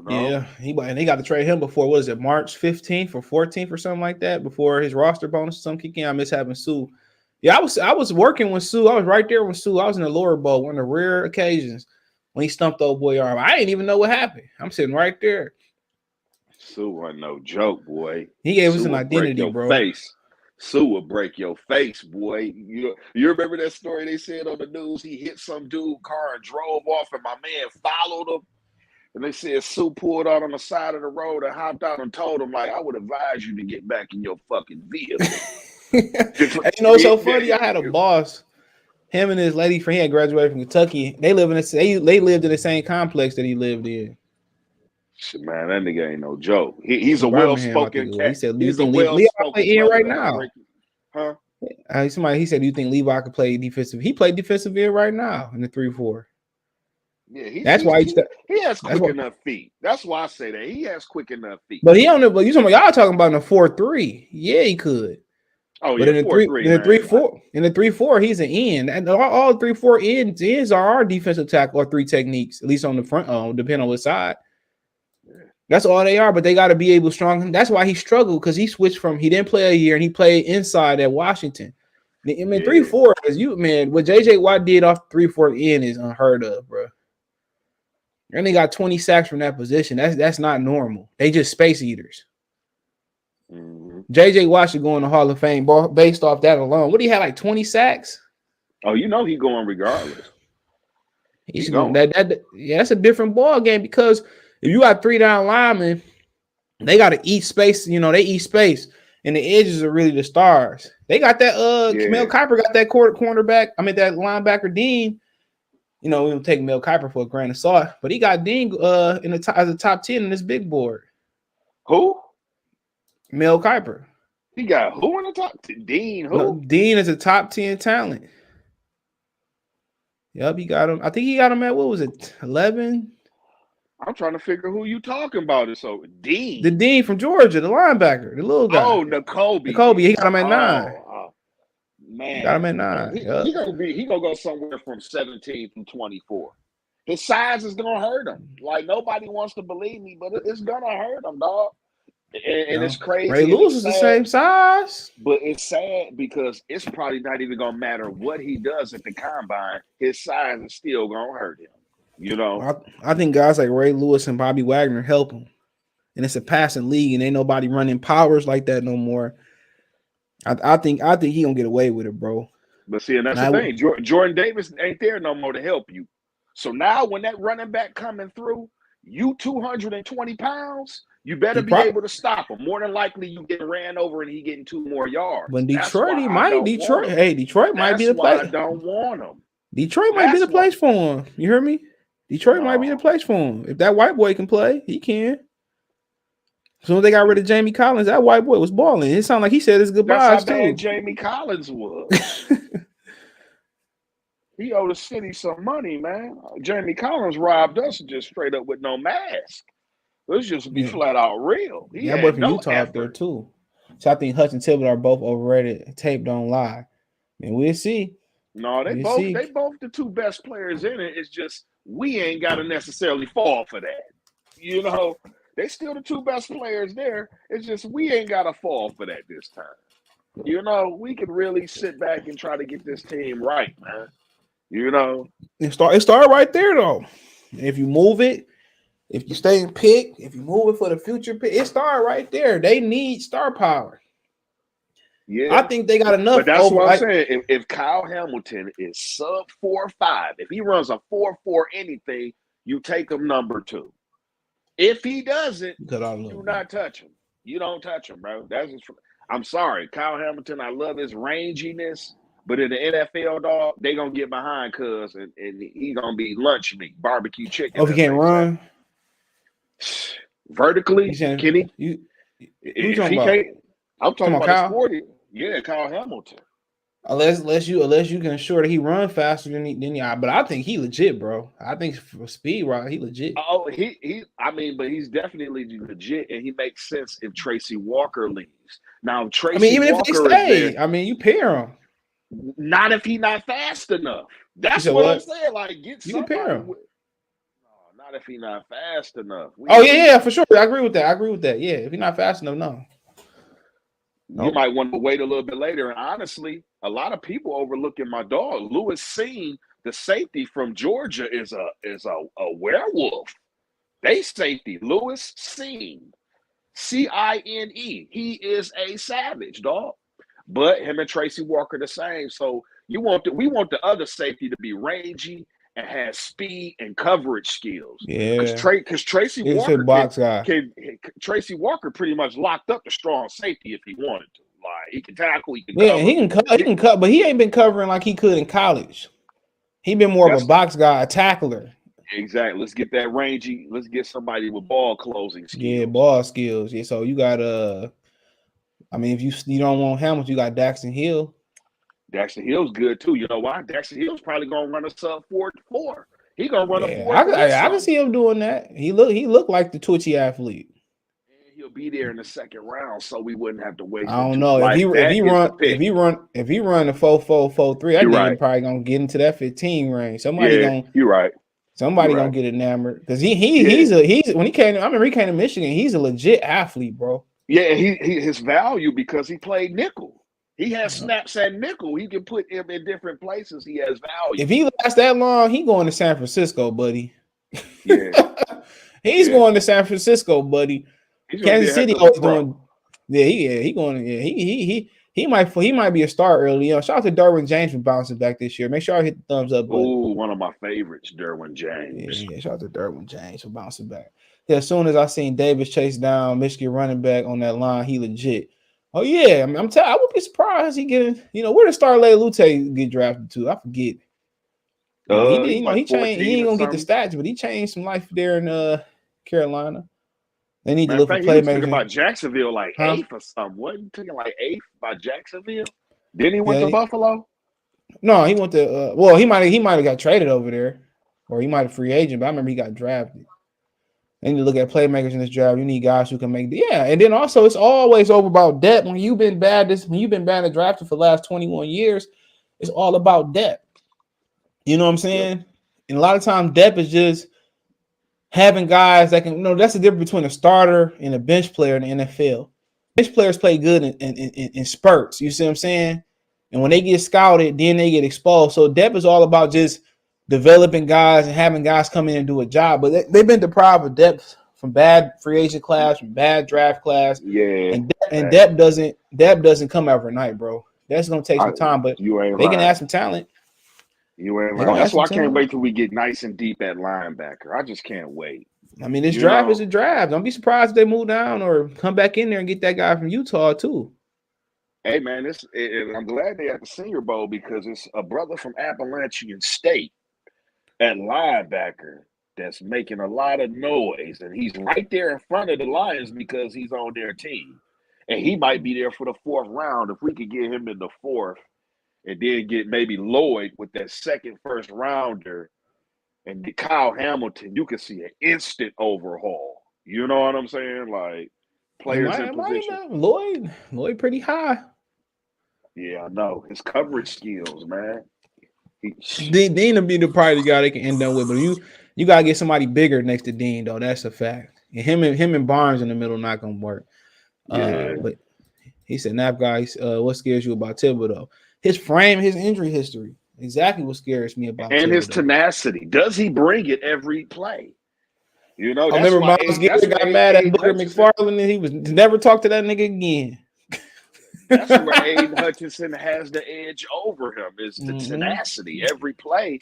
Yeah, they got to trade him before, what is it, March 15th or 14th or something like that, before his roster bonus or something kick in. I miss having Sue. Yeah, I was working with Sue. I was right there with Sue. I was in the lower bowl, one of the rare occasions when he stumped old boy arm. I didn't even know what happened. I'm sitting right there. Sue wasn't no joke, boy. He gave us an identity, bro. Sue will break your face, boy. You remember that story they said on the news? He hit some dude car and drove off, and my man followed him. And they said Sue pulled out on the side of the road and hopped out and told him, like, I would advise you to get back in your fucking vehicle. It's so funny. I had a boss, him and his lady friend. He had graduated from Kentucky. They lived in the same complex that he lived in. Shit, man, that nigga ain't no joke. He's a well-spoken cat. He said, "Do you think Levi could play in right now?" Huh? He said, "Do you think Levi could play defensive?" He played defensive end right now in the 3-4. Yeah, that's why he has quick enough feet. That's why I say that he has quick enough feet. But he don't know. But y'all talking about in the 4-3. Yeah, he could. Oh, but yeah, in the 3-4, he's an end. And all 3-4 ends are our defensive tackle or three techniques, at least on the front, depending on what side. Yeah. That's all they are, but they got to be able to strong. That's why he struggled, because he switched he didn't play a year and he played inside at Washington. 3-4 is what JJ Watt did off 3-4 end is unheard of, bro. And they got 20 sacks from that position. That's not normal. They just space eaters. Mm-hmm. JJ Watt should go in the Hall of Fame based off that alone. What, he had like 20 sacks? Oh, he going regardless. He's going. That's a different ball game, because if you got 3 down linemen, they got to eat space. They eat space, and the edges are really the stars. They got that. Mel Kiper got that cornerback. That linebacker Dean. We don't take Mel Kiper for a grain of salt, but he got Dean as a top 10 in this big board. Who? Mel Kiper. He got who in the top? Dean. Who? No, Dean is a top 10 talent. Yep, he got him. I think he got him at, what was it, 11? I'm trying to figure who you talking about. So Dean. The Dean from Georgia, the linebacker, the little guy. Oh, N'Kobe. He got him at 9. Man, he got him at 9. He gonna go somewhere from 17 through 24. His size is gonna hurt him. Like, nobody wants to believe me, but it's gonna hurt him, dog. And it's crazy. Ray Lewis is the same size. But it's sad because it's probably not even going to matter what he does at the combine. His size is still going to hurt him, I think guys like Ray Lewis and Bobby Wagner help him. And it's a passing league, and ain't nobody running powers like that no more. I think he going to get away with it, bro. But see, and that's the thing. Jordan Davis ain't there no more to help you. So now when that running back coming through, you 220 pounds, you better be able to stop him. More than likely, you get ran over and he getting 2 more yards. But Detroit might be the place. I don't want him. Detroit might be the place for him. You hear me? Detroit might be the place for him. If that white boy can play, he can. As soon as they got rid of Jamie Collins, that white boy was balling. It sounded like he said his goodbyes too. That's how bad Jamie Collins was. He owed the city some money, man. Jamie Collins robbed us just straight up with no mask. Let's just be flat out real. That boy from Utah up there too. So I think Hutchinson and Thibodeaux are both overrated. Tape don't lie. And we'll see. No, they both the two best players in it. It's just we ain't got to necessarily fall for that. You know, they still the two best players there. It's just we ain't got to fall for that this time. You know, we can really sit back and try to get this team right, man. You know, it start right there though. If you move it, if you stay in pick, if you move it for the future pick, it start right there. They need star power. Yeah, I think they got enough. But that's what I'm saying. If Kyle Hamilton is sub 4.5, if he runs a 4.4 anything, you take him number 2. If he doesn't, do not touch him. You don't touch him, bro. I'm sorry, Kyle Hamilton. I love his ranginess, but in the NFL, dog, they gonna get behind Cuz and he gonna be lunch meat, barbecue chicken. Oh, if he can't run vertically, can he? If he can't, I'm talking about Kyle? his 40. Yeah, Kyle Hamilton. Unless you can ensure that he run faster than you, but I think he legit, bro. I think for speed, right? He legit. Oh, but he's definitely legit, and he makes sense if Tracy Walker leaves. Now, Tracy even Walker if they stay, you pair him. Not if he's not fast enough. That's what I'm saying. Like, get you can pair him. No, not if he's not fast enough. Yeah, for sure. I agree with that. Yeah, if he's not fast enough, no. You might want to wait a little bit later. And honestly, a lot of people overlooking my dog. Lewis Cine, the safety from Georgia, is a werewolf. They safety. Lewis Cine. Cine. He is a savage, dog. But him and Tracy Walker the same. So we want the other safety to be rangy and has speed and coverage skills. Yeah. Because Tracy Walker box guy. Tracy Walker pretty much locked up the strong safety if he wanted to. Like, he can tackle, he can cover. Yeah, he can cut, but he ain't been covering like he could in college. He been more of a box guy, a tackler. Exactly. Let's get that rangy. Let's get somebody with ball closing skills. Yeah, ball skills. Yeah, so you got if you don't want Hamilton, you got Daxton Hill. Daxton Hill's good too. You know why? Daxton Hill's probably gonna run a sub 4.4. He gonna run a 4. I can see him doing that. He looked like the twitchy athlete. And he'll be there in the second round, so we wouldn't have to wait. I don't know if he run the 4.4-4.3. I think he's probably gonna get into that 15 range. You're right. Somebody gonna get enamored because he's when he came. I remember he came to Michigan. He's a legit athlete, bro. Yeah, he his value because he played nickel. He has snaps at nickel. He can put him in different places. He has value. If he lasts that long, he going to San Francisco, buddy. Yeah, he's going to San Francisco, buddy. Kansas City was doing. He going. Yeah, he might be a star early. Shout out to Derwin James for bouncing back this year. Make sure I hit the thumbs up button. Oh, one of my favorites, Derwin James. Yeah, shout out to Derwin James for bouncing back. Yeah, as soon as I seen Davis chase down Michigan running back on that line, he legit. Oh yeah, I would be surprised he getting. Where did Starley Lute get drafted to? I forget. He changed. He ain't gonna get the stats, but he changed some life there in Carolina. They need to look for playmakers. He about Jacksonville like 8th or something. Wasn't he taking like 8th by Jacksonville? Then he went to Buffalo. No, he went to. He might have got traded over there, or he might have free agent. But I remember he got drafted. They need to look at playmakers in this draft. You need guys who can make and then also it's always over about depth. When you've been bad at drafting for the last 21 years, it's all about depth. You know what I'm saying? Yeah. And a lot of times depth is just having guys that can, that's the difference between a starter and a bench player in the NFL. Bench players play good in spurts. You see what I'm saying? And when they get scouted, then they get exposed. So depth is all about just developing guys and having guys come in and do a job, but they've been deprived of depth from bad free agent class, from bad draft class. Yeah, and depth doesn't come overnight, bro. That's gonna take some time, but they can add some talent. You ain't right. That's why I can't wait till we get nice and deep at linebacker. I just can't wait. This draft is a draft. Don't be surprised if they move down or come back in there and get that guy from Utah too. Hey man, I'm glad they at the Senior Bowl because it's a brother from Appalachian State at linebacker that's making a lot of noise, and he's right there in front of the Lions because he's on their team, and he might be there for the 4th round. If we could get him in the 4th, and then get maybe Lloyd with that second first rounder, and Kyle Hamilton, you can see an instant overhaul. You know what I'm saying? Like players in position. Lloyd pretty high. Yeah, I know his coverage skills, man. Dean will be the probably the guy they can end up with, but you gotta get somebody bigger next to Dean though. That's a fact. And him and Barnes in the middle not gonna work. Yeah. But he said, "Nap guys, what scares you about Thibodeau? His frame, his injury history. Exactly what scares me about and Thibodeau. His tenacity. Does he bring it every play? You know, I remember Miles Garrett got mad at Booker McFarland and he was never talk to that nigga again. That's where Aiden Hutchinson has the edge over him is the tenacity. Every play,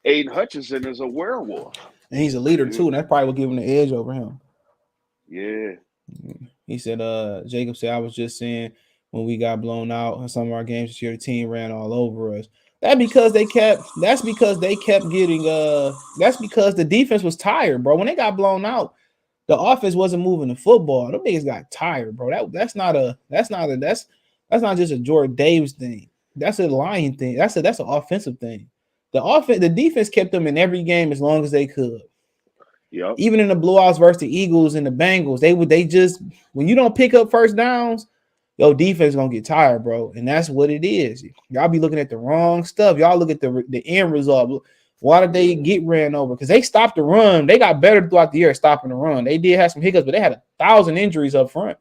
Aiden Hutchinson is a werewolf. And he's a leader too, and that's probably what gave him the edge over him. Yeah. He said, Jacob said, I was just saying when we got blown out in some of our games this year, the team ran all over us. That's because the defense was tired, bro. When they got blown out, the offense wasn't moving the football. Them niggas got tired, bro. That's not just a Jordan Davis thing. That's a Lion thing. That's an offensive thing. The defense kept them in every game as long as they could. Yep. Even in the blowouts versus the Eagles and the Bengals, they just when you don't pick up first downs, your defense gonna get tired, bro. And that's what it is. Y'all be looking at the wrong stuff. Y'all look at the end result. Why did they get ran over? Because they stopped the run. They got better throughout the year at stopping the run. They did have some hiccups, but they had 1,000 injuries up front.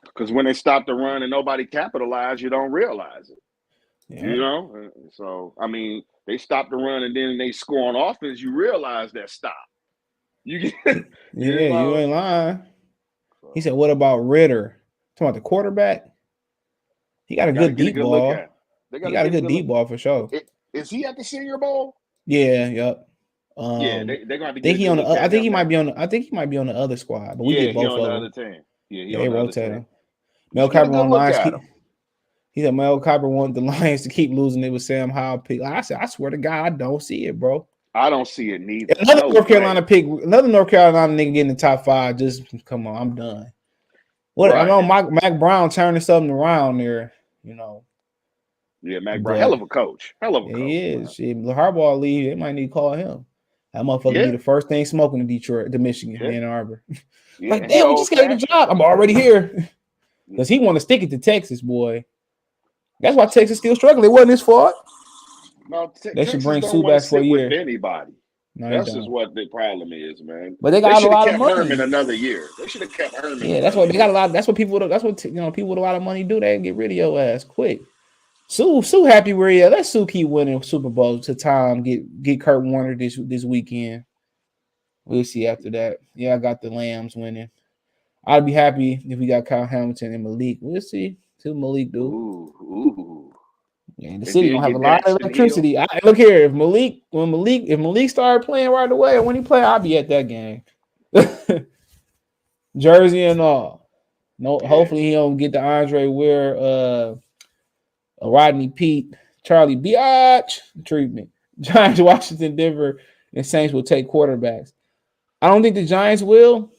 Because when they stop the run and nobody capitalized, you don't realize it. Yeah. You know? So, I mean, they stop the run and then they score on offense, you realize that stop. You ain't lying. He said, what about Ritter? Talking about the quarterback? He got a good deep ball. He got a good deep ball for sure. Is he at the Senior Bowl? Yeah, yep. They're gonna have to think he on the I think he might be on the other squad, but we get both of them. Yeah, they rotate him. Mel Kiper on Lions. He said Mel Kiper wanted the Lions to keep losing. It was Sam Howell pick. I said, I swear to God, I don't see it, bro. I don't see it neither. Another North Carolina nigga getting the top 5. Just come on, I'm done. What I know, Mac Brown turning something around there, you know. Yeah, Mac Brown, hell of a coach. He is. The Harbaugh league, they might need to call him. That motherfucker be the first thing smoking in Detroit, to Michigan, Ann Arbor. Like, damn, we just got the job. I'm already here. Because he want to stick it to Texas, boy. That's why Texas still struggling. It wasn't his fault. No, they should bring Sue back for a year. Anybody. No, that's just what the problem is, man. But they got a lot of money. Herman another year. They should have kept Herman. Yeah, that's what they got a lot. That's what people. That's what people with a lot of money do. They get rid of your ass quick. Sue happy where he at. Let Sue keep winning Super Bowls to time. Get Kurt Warner this weekend. We'll see after that. Yeah, I got the Lambs winning. I'd be happy if we got Kyle Hamilton and Malik. We'll see. See what Malik do. Ooh. Yeah, the city gonna have a lot of electricity. Look here, if Malik started playing right away, and when he play, I'll be at that game. Jersey and all. No, hopefully he don't get the Andre Ware, Rodney Pete, Charlie Biatch treatment. Giants, Washington, Denver, and Saints will take quarterbacks. I don't think the Giants will.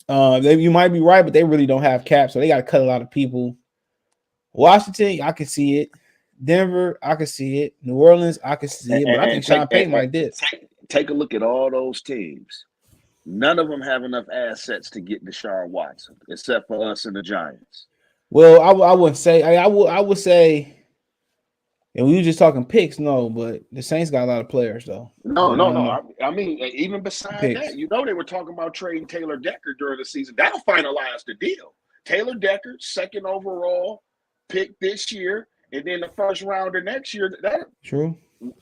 You might be right, but they really don't have cap, so they got to cut a lot of people. Washington, I can see it. Denver, I can see it. New Orleans, I can see it. But I think Sean Payton like this. Take a look at all those teams. None of them have enough assets to get Deshaun Watson, except for us and the Giants. Well, I wouldn't say. I would say, and we were just talking picks, no, but the Saints got a lot of players, though. No. I mean, even besides that, they were talking about trading Taylor Decker during the season. That'll finalize the deal. Taylor Decker, 2nd overall pick this year, and then the 1st rounder next year. That true.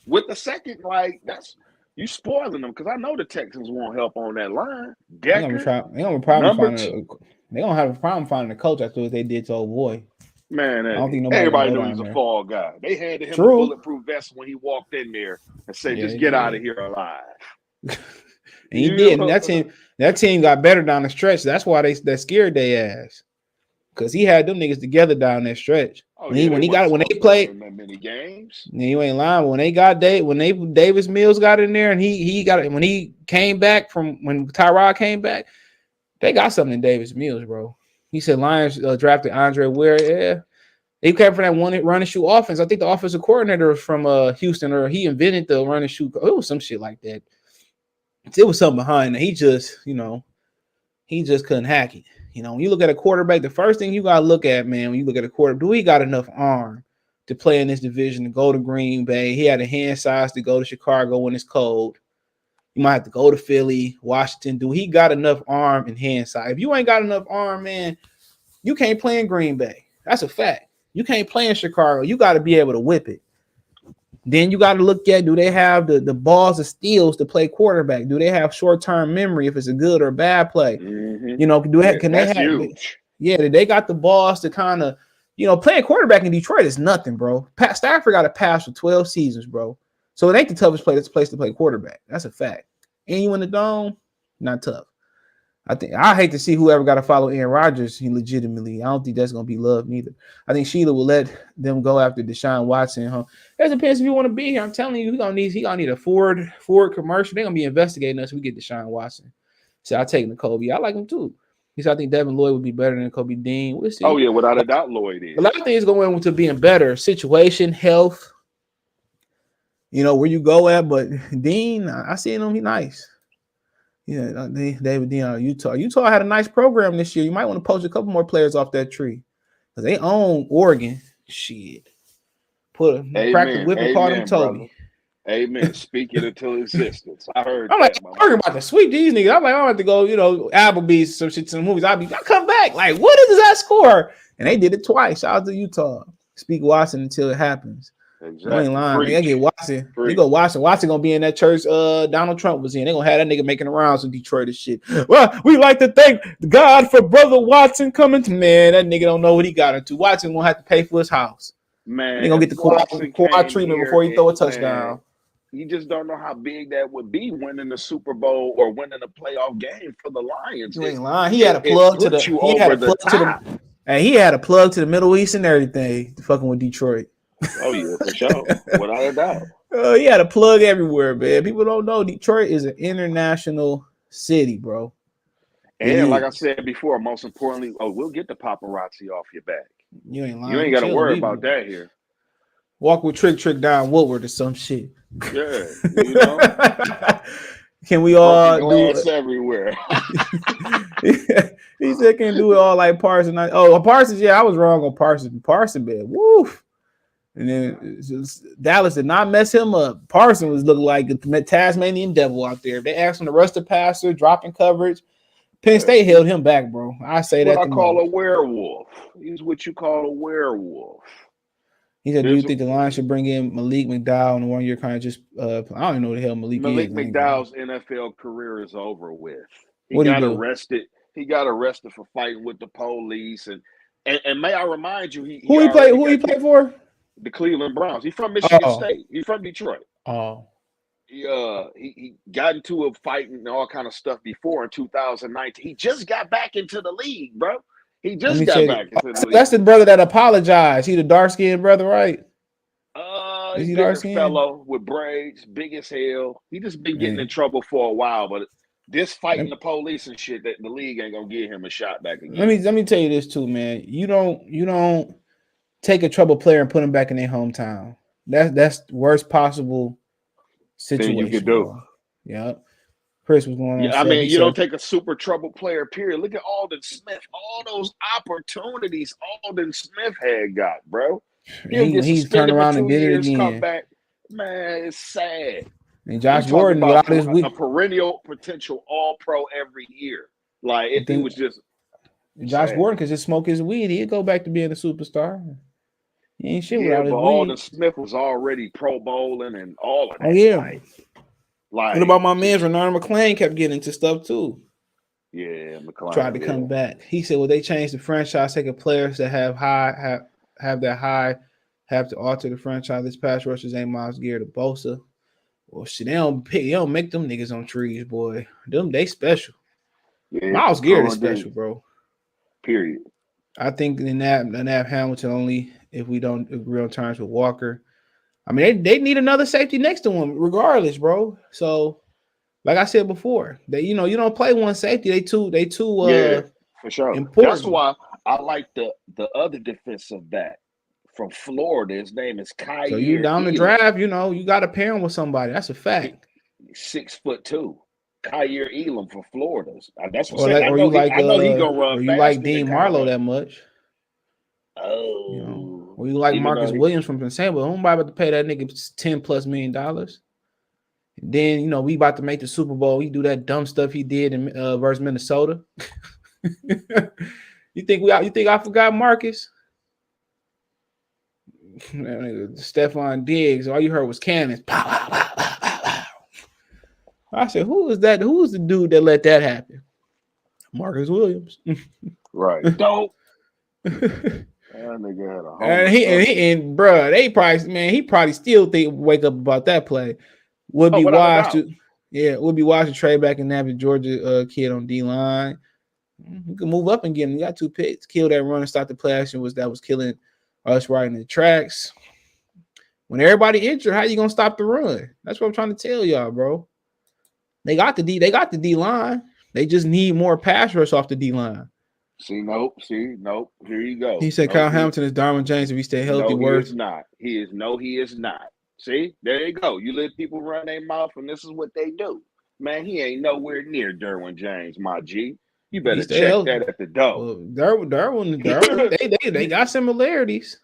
With the 2nd, like that's you spoiling them because I know the Texans won't help on that line. Decker, they gonna have a problem finding a coach after what they did to old boy. Man, I don't think everybody knows he's a fall guy. They handed him a bulletproof vest when he walked in there and said, "Just get out of here alive." And he did. And that team got better down the stretch. That's why they scared their ass. Because he had them niggas together down that stretch. When they played many games. You ain't lying. When Davis Mills got in there and he got it when he came back from when Tyrod came back, they got something in Davis Mills, bro. He said Lions drafted Andre Ware. Yeah. They came from that one run and shoot offense. I think the offensive coordinator was from Houston, or he invented the run and shoot. It was some shit like that. It was something behind that. He just couldn't hack it. When you look at a quarterback, the first thing you gotta look at, man, when you look at a quarterback, do he got enough arm to play in this division, to go to Green Bay. He had a hand size to go to Chicago when it's cold. You might have to go to Philly, Washington. He got enough arm and hand size? If you ain't got enough arm, man, you can't play in Green Bay. That's a fact. You can't play in Chicago. You got to be able to whip it. Then you got to look at, do they have the balls of steals to play quarterback? Do they have short-term memory if it's a good or bad play? Mm-hmm. You know, can they have huge. Yeah, they got the balls to kind of, you know, playing quarterback in Detroit is nothing, bro. Pat Stafford got to pass for 12 seasons, bro. So it ain't the toughest place to play quarterback. That's a fact. And you in the dome, not tough. I hate to see whoever got to follow Aaron Rodgers legitimately. I don't think that's gonna be love neither. I think Sheila will let them go after Deshaun Watson. Huh? It depends if you want to be here. I'm telling you, he gonna need a Ford commercial. They're gonna be investigating us if we get Deshaun Watson. So I'll take Kobe. I like him too. I think Devin Lloyd would be better than Kobe Dean. We'll see. Oh yeah, without a doubt, Lloyd is. A lot of things going into being better. Situation, health. You know where you go at, but Dean, I see him. He's nice. Yeah, David Dean out of Utah. Utah had a nice program this year. You might want to poach a couple more players off that tree because they own Oregon. Shit, crack the whip and call them Toby. Brother. Amen. Speak it into existence. I heard. I'm like, I'm about to sweep these niggas. I'm like, I'm about to go, you know, Applebee's, some shit, some movies. I'll come back. Like, what is that score? And they did it twice. Shout out to Utah. Speak Watson until it happens. Exactly. I ain't lying. They get Watson. They go Watson. Watson gonna be in that church Donald Trump was in. They gonna have that nigga making the rounds in Detroit and shit. Well, we like to thank God for brother Watson coming to man. That nigga don't know what he got into. Watson gonna have to pay for his house. Man, they gonna get the quad treatment before he throw a touchdown. You just don't know how big that would be winning the Super Bowl or winning a playoff game for the Lions. You ain't lying. He had a plug to the. And he had a plug to the Middle East and everything. Fucking with Detroit. Oh yeah, for sure, without a doubt. He had a plug everywhere, man. People don't know Detroit is an international city, bro. And like I said before, most importantly, we'll get the paparazzi off your back. You ain't lying. You ain't got to worry about that here. Walk with Trick down Woodward or some shit. Yeah, you know. Can we all do it everywhere? He said can do it all like Parsons. Parsons, yeah, I was wrong on Parsons. Parsons, man, woo. And then Dallas did not mess him up. Parsons was looking like a Tasmanian devil out there. They asked him to rush the passer, dropping coverage. Penn State held him back, bro. I say that. What I call a werewolf. He's what you call a werewolf. He said, "Do you think the Lions should bring in Malik McDowell in 1 year contract?" Just I don't even know who the hell Malik is. McDowell's NFL career is over with. He got arrested. He got arrested for fighting with the police. And may I remind you, who he played for? The Cleveland Browns. He's from Michigan State. He's from Detroit. Oh. He got into a fight and all kind of stuff before in 2019. He just got back into the league, bro. He just got back into the league. That's the brother that apologized. He the dark-skinned brother, right? Is he dark-skinned? Fellow with braids, big as hell. He just been getting in trouble for a while, but this fighting the police and shit, that the league ain't gonna give him a shot back again. Let me tell you this too, man. You don't take a troubled player and put him back in their hometown. That's the worst possible situation you could do. Yeah. Chris was going on. Yeah, I mean, you don't take a super troubled player, period. Look at Alden Smith. All those opportunities Alden Smith had got, bro. He's turned around and did it again. Come back. Man, it's sad. And Josh Gordon got this week. A perennial potential all-pro every year. Like, if he was just Josh Gordon could just smoke his weed, he'd go back to being a superstar. He ain't shit without his weed. Alden Smith was already Pro Bowling and all of that. Oh, yeah. Like, what about my man Renard McClain kept getting into stuff too? Yeah, McClain tried to come back. He said, "Well, they changed the franchise, taking players that have to alter the franchise. This pass rushers ain't Myles Garrett or Bosa. Well, shit, they don't make them niggas on trees, boy. They special. Yeah, Myles Garrett is special, bro. Period. I think in that Hamilton only if we don't agree on terms with Walker. I mean, they need another safety next to him, regardless, bro. So, like I said before, you don't play one safety. They too for sure. Important. That's why I like the other defensive back from Florida. His name is Kyer. So you down the draft, you got to pair him with somebody. That's a fact. 6'2", Kyer Elam for Florida. That's what I know he gonna run. Or you like Dean Marlowe that much? Oh, We like Marcus Williams from Pennsylvania, but nobody about to pay that nigga $10+ million. Then we about to make the Super Bowl. He do that dumb stuff he did in versus Minnesota. You think I forgot Marcus? Stephon Diggs. All you heard was cannons. Pow, pow, pow, pow, pow, pow. I said, who is that? Who is the dude that let that happen? Marcus Williams. Right. Dope. That nigga had a bro, he probably still wake up about that play. Would be wise to trade back and nab the Georgia kid on D-line. You can move up and get him. You got 2 picks. Kill that run and stop the play action was killing us right in the tracks. When everybody injured, how you gonna stop the run? That's what I'm trying to tell y'all, bro. They got the D-line. They just need more pass rush off the D-line. Nope. Here you go. He said Kyle Hamilton is Darwin James if he stay healthy. He is not. He is not. See, there you go. You let people run their mouth, and this is what they do. Man, he ain't nowhere near Derwin James, my G. You better check that at the door. Well, Derwin, they got similarities.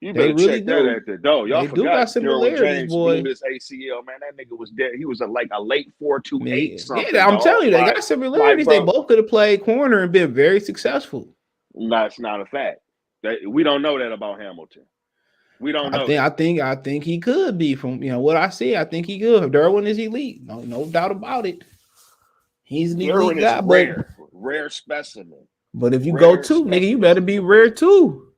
You better check that at the door. Y'all forgot Derwin James blew his ACL. Man, that nigga was dead. He was like a late 4.28 something. Yeah, I'm telling you, they got similarities. They both could have played corner and been very successful. That's not a fact. We don't know that about Hamilton. We don't know. I think he could be from what I see. I think he could. Derwin is elite. No doubt about it. He's an elite guy, rare specimen. But if you go too, nigga, you better be rare too.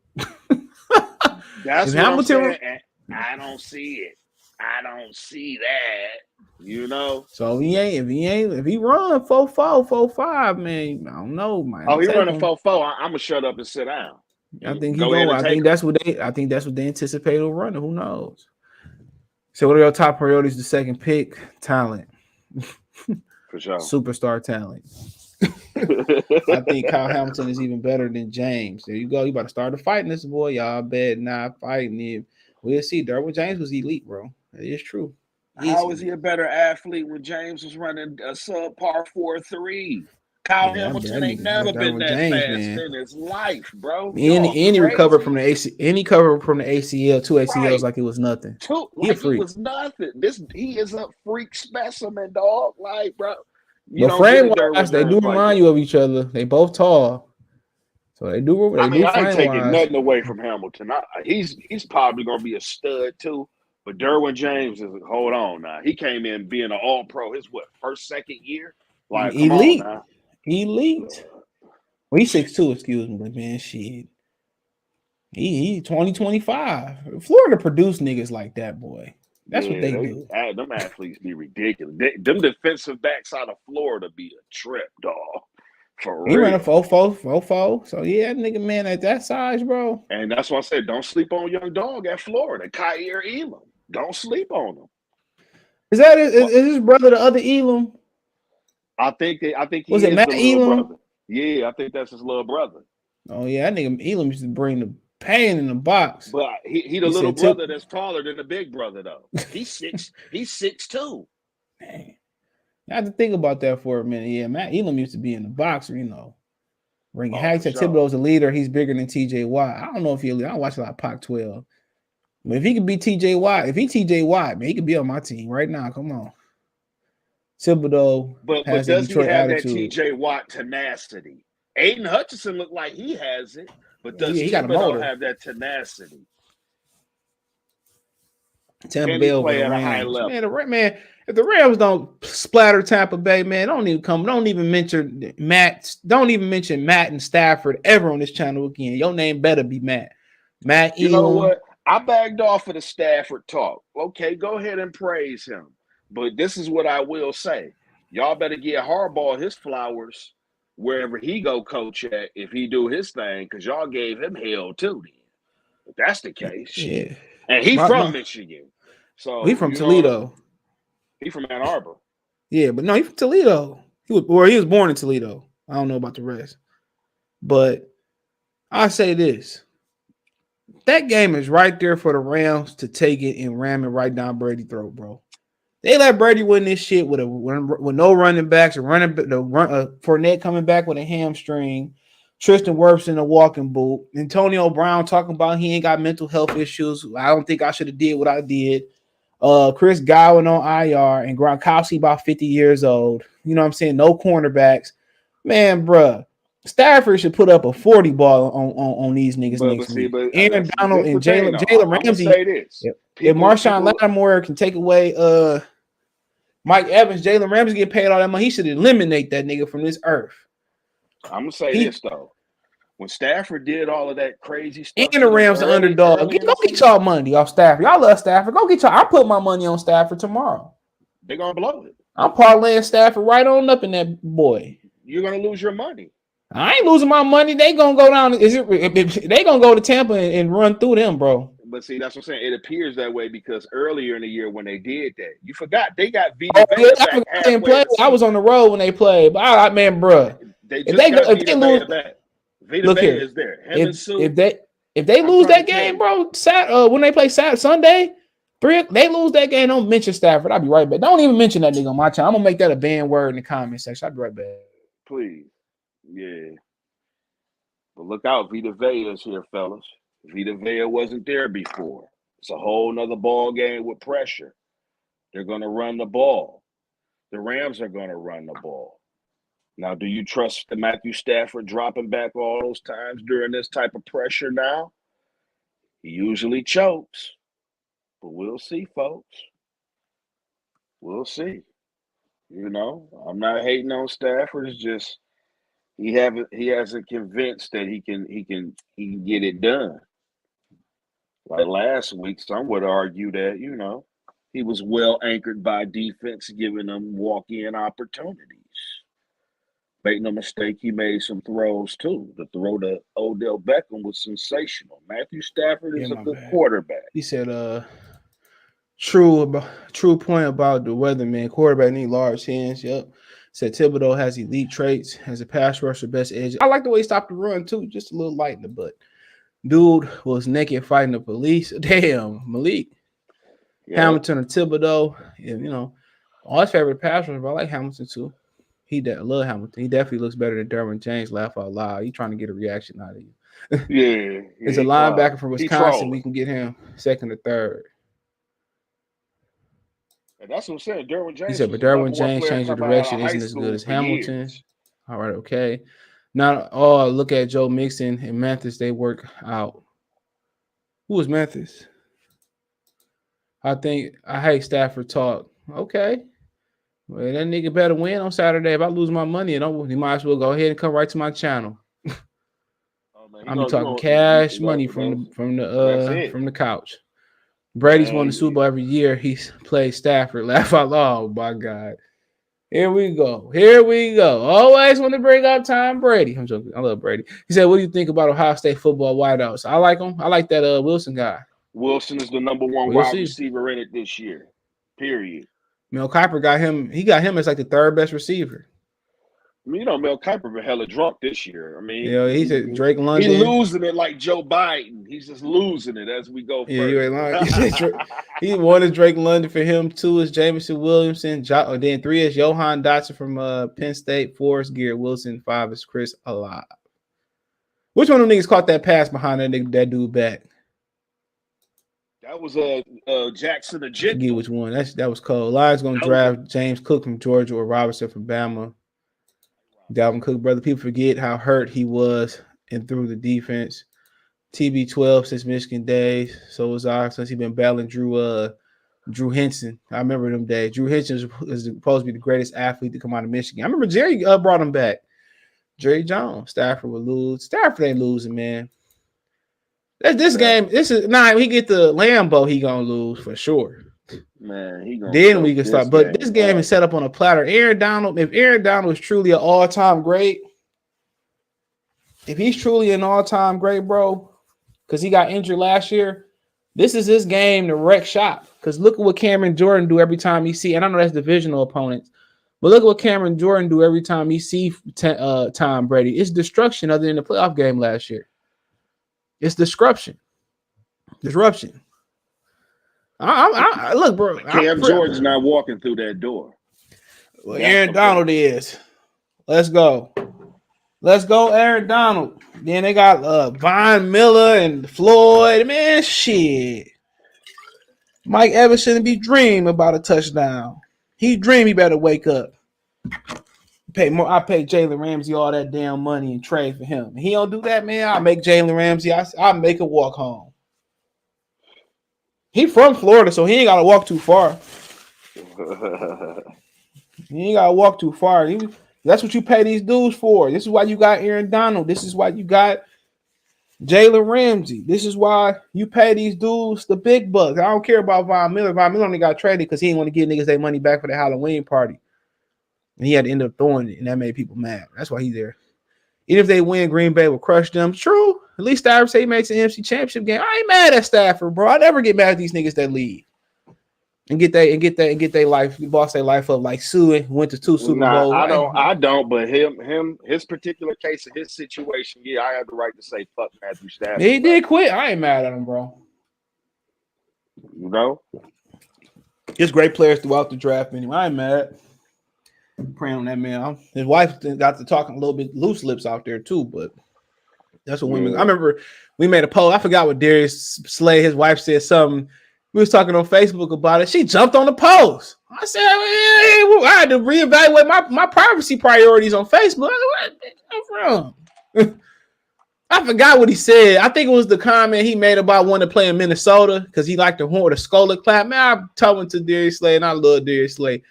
That's what Hamilton. I'm saying. I don't see it. I don't see that. So if he run 4.4, 4.5, man, I don't know, man. Oh, he running 4.4. I'm gonna shut up and sit down. I think I think that's what they anticipate will run. Who knows? So what are your top priorities? The second pick, talent. For sure. Superstar talent. I think Kyle Hamilton is even better than James. There you go. You about to start a fight in this boy. Y'all bet not fighting him. We'll see. Derwin James was elite, bro. That is true. How is he a better athlete when James was running a subpar 4.3? Kyle Hamilton ain't never been that fast in his life, bro. And he recovered from the ACL, 2 ACLs like it was nothing. It was nothing. He is a freak specimen, dog. Like, bro. But frame-wise, they do remind you of each other. They both tall. So they do. I ain't taking nothing away from Hamilton. He's probably going to be a stud, too. But Derwin James is, hold on now. He came in being an all-pro his, first, second year? Like, elite. Elite. Well, he's 6'2", excuse me, but man, shit. He 2025. Florida produced niggas like that, boy. That's what they do. Them athletes be ridiculous. Them defensive backs out of Florida be a trip, dog. For real. He ran a 4.4. So yeah, that nigga, man, at that size, bro. And that's why I said don't sleep on young dog at Florida. Kyer Elam. Don't sleep on him. Is his brother the other Elam? I think he was is it Matt the little Elam? brother. Yeah, I think that's his little brother. Oh yeah, that nigga Elam used to bring the pain in the box. But he the little brother that's taller than the big brother though. He's 6'2". Man. I have to think about that for a minute. Yeah, Matt Elam used to be in the boxer, Ring Hacks at Thibodeau's a leader. He's bigger than TJ Watt. I don't know if he'll lead. I don't watch a lot of Pac-12. But if he could be TJ Watt, man, he could be on my team right now. Come on. Thibodeau. But does he have attitude. That TJ Watt tenacity? Aiden Hutchinson looked like he has it, but does Thibodeau have that tenacity? Tampa Bay over the Rams. Man, if the Rams don't splatter Tampa Bay, man, don't even mention Matt and Stafford ever on this channel again. Your name better be Matt. Matt Elam. You know what? I bagged off of the Stafford talk. Okay, go ahead and praise him. But this is what I will say. Y'all better get Harbaugh his flowers wherever he go coach at if he do his thing, because y'all gave him hell too then. If that's the case. Yeah. And he from Michigan. So he from Toledo. He from Ann Arbor. Yeah, but no, he from Toledo. He was born in Toledo. I don't know about the rest. But I say this. That game is right there for the Rams to take it and ram it right down Brady's throat, bro. They let Brady win this shit with no running backs, Fournette coming back with a hamstring, Tristan Wirfs in a walking boot. Antonio Brown talking about he ain't got mental health issues. I don't think I should have did what I did. Chris Godwin on IR and Gronkowski about 50 years old. You know what I'm saying? No cornerbacks. Man, bruh. Stafford should put up a 40 ball on these niggas next week. Aaron Donald and Jalen Ramsey. Say this. If Marshawn Lattimore can take away Mike Evans, Jalen Ramsey get paid all that money, he should eliminate that nigga from this earth. I'm gonna say this though. When Stafford did all of that crazy stuff, and the Rams the underdog. Go get y'all money off Stafford. Y'all love Stafford. Go get y'all. I put my money on Stafford tomorrow. They're gonna blow it. I'm parlaying Stafford right on up in that boy. You're gonna lose your money. I ain't losing my money. They gonna go down. They gonna go to Tampa and run through them, bro. But see, that's what I'm saying. It appears that way because earlier in the year when they did that, you forgot they got Vita Vea back halfway. I was on the road when they played, but man, bro, if they lose, Vita Vea is there. If they lose that game, bro, when they play Sunday, they lose that game. Don't mention Stafford. I'll be right back. Don't even mention that nigga on my channel. I'm gonna make that a banned word in the comment section. I'll be right back. Please, yeah. But look out, Vita Vea is here, fellas. Vita Vea wasn't there before. It's a whole nother ball game with pressure. They're gonna run the ball. The Rams are gonna run the ball. Now, do you trust the Matthew Stafford dropping back all those times during this type of pressure now? He usually chokes. But we'll see, folks. We'll see. You know, I'm not hating on Stafford. It's just he hasn't convinced that he can get it done. Like last week, some would argue that, you know, he was well anchored by defense, giving them walk-in opportunities. Make no mistake, he made some throws too. The throw to Odell Beckham was sensational. Matthew Stafford is a good quarterback. He said, true point about the weatherman. Quarterback need large hands. Yep. Said Thibodeau has elite traits, has a pass rusher, best edge. I like the way he stopped the run too, just a little light in the butt. Dude was naked fighting the police. Damn, Malik. Yep. Hamilton or Thibodeau. And, you know, all his favorite pass rushers, but I like Hamilton too. I love Hamilton. He definitely looks better than Derwin James. Laugh out loud. He's trying to get a reaction out of you. Yeah. It's a linebacker from Wisconsin. We can get him second or third. And that's what I'm saying. Derwin James. He said, but Derwin James changing direction isn't as good as Hamilton. Years. All right, okay. Now, look at Joe Mixon and Mathis. They work out. Who is Mathis? I hate Stafford talk. Okay. Well, that nigga better win on Saturday. If I lose my money, he might as well go ahead and come right to my channel. I'm talking cash money from the couch. Brady's won the Super Bowl every year. He's played Stafford. Laugh out loud. Oh, my God. Here we go. Always want to bring up Tom Brady. I'm joking. I love Brady. He said, what do you think about Ohio State football wideouts? I like him. I like that Wilson guy. Wilson is the number one wide receiver in it this year. Period. Mel Kiper got him. He got him as like the third best receiver. I mean, you know, Mel Kiper been hella drunk this year. I mean, he said Drake London. He's losing it like Joe Biden. He's just losing it as we go. Yeah, he one is Drake London for him. 2 is Jamison Williamson. Then 3 is Johan Dotson from Penn State. 4 is Garrett Wilson. 5 is Chris Olave. Which one of them niggas caught that pass behind that dude back? That was Jackson Ajit. Get which one? That was cold. Lions gonna draft James Cook from Georgia or Robinson from Bama. Dalvin Cook, brother. People forget how hurt he was and through the defense. TB12 since Michigan days. So was I since he been battling Drew Henson. I remember them days. Drew Henson is supposed to be the greatest athlete to come out of Michigan. I remember Jerry brought him back. Jerry Jones. Stafford would lose. Stafford ain't losing, man. This game. He get the Lambeau, he gonna lose for sure. Man, he gonna. Then we can start. But this game is set up on a platter. If Aaron Donald is truly an all-time great, if he's truly an all-time great, bro, because he got injured last year, this is his game to wreck shop. Because look at what Cameron Jordan do every time he see. And I know that's divisional opponents, but look at what Cameron Jordan do every time he see Tom Brady. It's destruction other than the playoff game last year. It's disruption. I look, bro. Cam Jordan's not walking through that door. Well, Aaron Donald is. Let's go. Let's go, Aaron Donald. Then they got Von Miller and Floyd. Man, shit. Mike Evans shouldn't be dreaming about a touchdown. He dream he better wake up. Pay more. I pay Jalen Ramsey all that damn money and trade for him. He don't do that, man. I'll make Jalen Ramsey. I'll make him walk home. He from Florida, so he ain't gotta walk too far. He ain't gotta walk too far. That's what you pay these dudes for. This is why you got Aaron Donald. This is why you got Jalen Ramsey. This is why you pay these dudes the big bucks. I don't care about Von Miller. Von Miller only got traded because he didn't want to give niggas their money back for the Halloween party. And he had to end up throwing it, and that made people mad. That's why he's there. Even if they win, Green Bay will crush them. True. At least Stafford say he makes an NFC Championship game. I ain't mad at Stafford, bro. I never get mad at these niggas that leave and get their life, boss their life up like Sue went to 2 Super Bowls. I don't. But his particular case of his situation, yeah, I have the right to say fuck Matthew Stafford. He did quit. I ain't mad at him, bro. You know, just great players throughout the draft. Anyway, I ain't mad. Praying on that man. His wife got to talking a little bit loose lips out there too, but that's what women. I remember we made a poll. I forgot what Darius Slay, his wife, said something. We was talking on Facebook about it. She jumped on the post. I said, I had to reevaluate my privacy priorities on Facebook. Where from? I forgot what he said. I think it was the comment he made about wanting to play in Minnesota because he liked the horn, the Scola clap. Man, I'm talking to Darius Slay, and I love Darius Slay.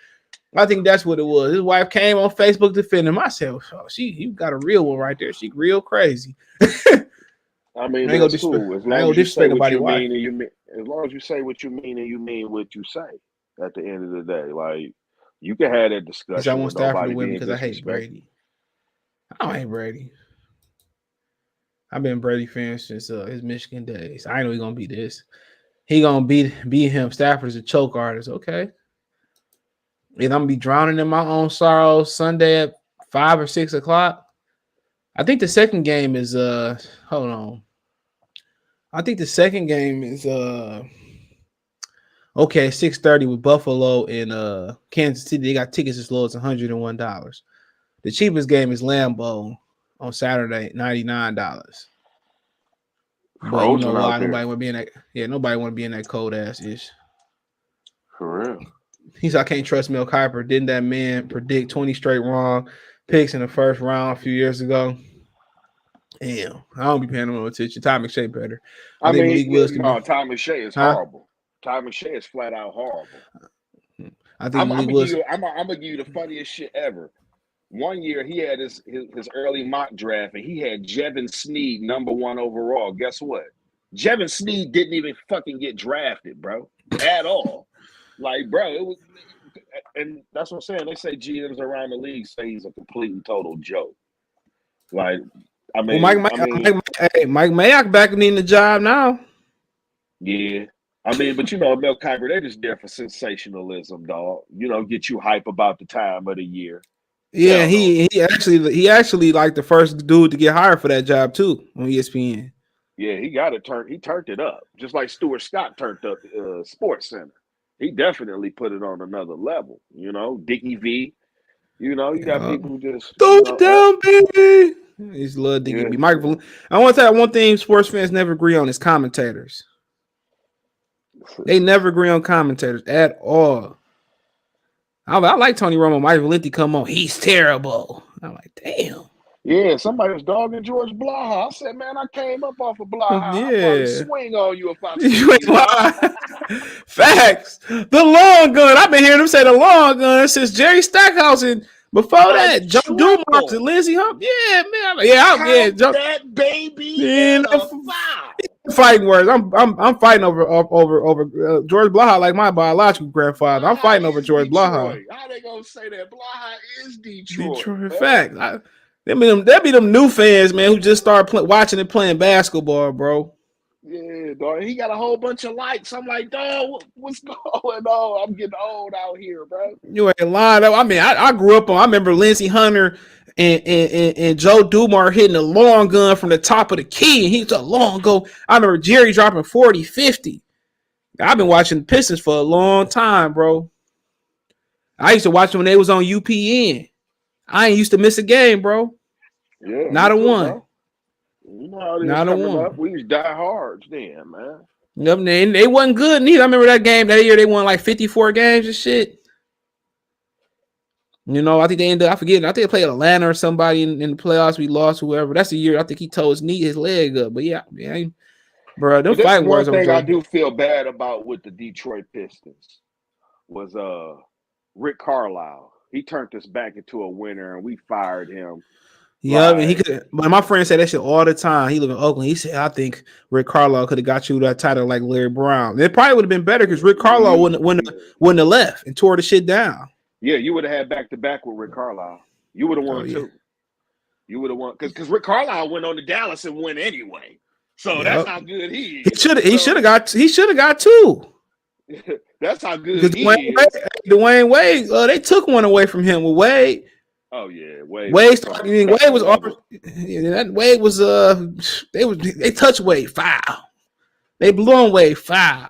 I think that's what it was. His wife came on Facebook defending him. I said, "Oh, you got a real one right there. She real crazy." I mean, that's cool. As long as you say what you mean, and you mean, as long as you say what you mean and you mean what you say. At the end of the day, like you can have that discussion. I want Stafford to win because I hate Brady. I don't hate Brady. I've been a Brady fan since his Michigan days. I know he's gonna beat this. He gonna beat him. Stafford's a choke artist. Okay. And I'm gonna be drowning in my own sorrow Sunday at 5 or 6 o'clock. I think the second game is hold on. I think the second game is 6:30 with Buffalo and Kansas City. They got tickets as low as $101. The cheapest game is Lambeau on Saturday, $99. But you know why nobody want to be in that? Yeah, nobody want to be in that cold ass ish. For real. He said, I can't trust Mel Kiper. Didn't that man predict 20 straight wrong picks in the first round a few years ago? Damn, I don't be paying no attention. Ty McShay better. I mean, Ty McShay is horrible. Ty McShay is flat out horrible. I think I'm gonna give you the funniest shit ever. One year he had his early mock draft and he had Jevin Sneed #1 overall. Guess what? Jevin Sneed didn't even fucking get drafted, bro, at all. Like, bro, it was, and that's what I'm saying. They say GMs around the league say he's a complete total joke. Like, I mean, Mike Mayock back needing the job now. Yeah, I mean, but you know, Mel Kiper, they're just there for sensationalism, dog. You know, get you hype about the time of the year. Yeah, he actually like the first dude to get hired for that job too on ESPN. Yeah, he turned it up, just like Stuart Scott turned up Sports Center. He definitely put it on another level. You know, Dickie V. You know, you got people who just throw it down, baby. He's love Dickie V. Mike, I want to tell you one thing: sports fans never agree on is commentators. They never agree on commentators at all. I like Tony Romo. Mike Valenti come on. He's terrible. I'm like, damn. Yeah, somebody was dogging George Blaha. I said, man, I came up off of Blaha. Yeah. I'd swing on you if I Facts. The long gun. I've been hearing them say the long gun since Jerry Stackhouse and before that, Joe Dumars and Lindsey Hump. Yeah, man. Yeah, that baby in a fighting words. I'm fighting over George Blaha like my biological grandfather. I'm fighting over George Blaha. How they gonna say that Blaha is Detroit? Fact. There be them new fans, man, who just start watching and playing basketball, bro. Yeah, dog. He got a whole bunch of likes. I'm like, dog, what's going on? I'm getting old out here, bro. You ain't lying. I mean, I grew up on. I remember Lindsey Hunter and Joe Dumars hitting a long gun from the top of the key, and he was a long go. I remember Jerry dropping 40, 50. I've been watching the Pistons for a long time, bro. I used to watch them when they was on UPN. I ain't used to miss a game, bro. Yeah, not a too, one. bro. You know how it is Not a coming one. up. We was die hards then, man. Yep, they wasn't good neither. I remember that game that year. They won like 54 games and shit. You know, I think they ended up, I forget. I think they played Atlanta or somebody in the playoffs. We lost, whoever. That's the year I think he tore his leg up. But yeah, bro, them But this is fighting one words thing I over. do feel bad about with the Detroit Pistons was Rick Carlisle. He turned us back into a winner, and we fired him. Yeah, and he could. But my friend said that shit all the time. He lived in Oakland. He said, "I think Rick Carlisle could have got you that title like Larry Brown. It probably would have been better because Rick Carlisle wouldn't have left and tore the shit down. Yeah, you would have had back to back with Rick Carlisle. You would have won too. You would have won because Rick Carlisle went on to Dallas and win anyway. So that's how good he is. He should have got two. That's how good he is. Dwayne Wade, they took one away from him with Wade. Oh yeah, Wade was they touched Wade foul. They blew on Wade foul.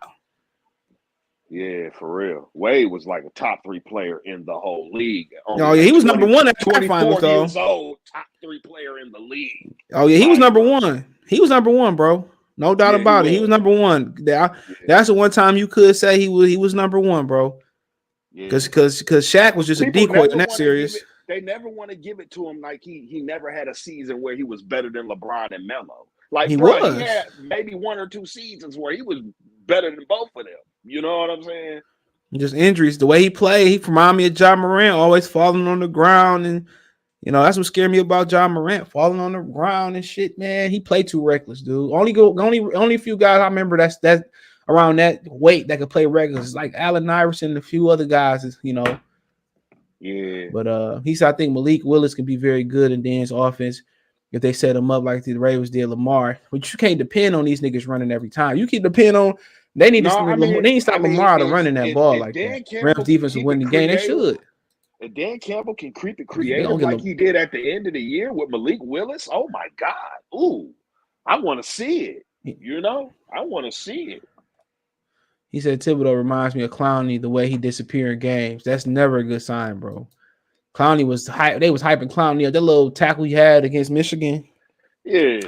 Yeah, for real. Wade was like a top 3 player in the whole league. Oh yeah, he was number 1 at the 24 finals, though. years old, top 3 player in the league. Oh yeah, he was number 1. He was number 1, bro. No doubt about it. He was number 1. That's the one time you could say he was number 1, bro. Because Shaq was just a decoy in that series. They never want to give it to him like he never had a season where he was better than LeBron and Melo. Like he had maybe 1 or 2 seasons where he was better than both of them. You know what I'm saying? Just injuries. The way he played, he reminded me of John Morant, always falling on the ground, and that's what scared me about John Morant, falling on the ground and shit. Man, he played too reckless, dude. Only a few guys I remember that's around that weight that could play reckless, like Allen Iverson and a few other guys. Yeah. But he said I think Malik Willis can be very good in Dan's offense if they set him up like the Ravens did Lamar. But you can't depend on these niggas running every time. You can depend on they need to stop Lamar to running that ball like that. Rams defense will win the game. They should. And Dan Campbell can creep it creative like he did at the end of the year with Malik Willis. Oh my God. Ooh, I want to see it. I want to see it. He said Thibodeau reminds me of Clowney, the way he disappeared in games. That's never a good sign, bro. Clowney was hype. They was hyping Clowney up. That little tackle he had against Michigan. Yeah.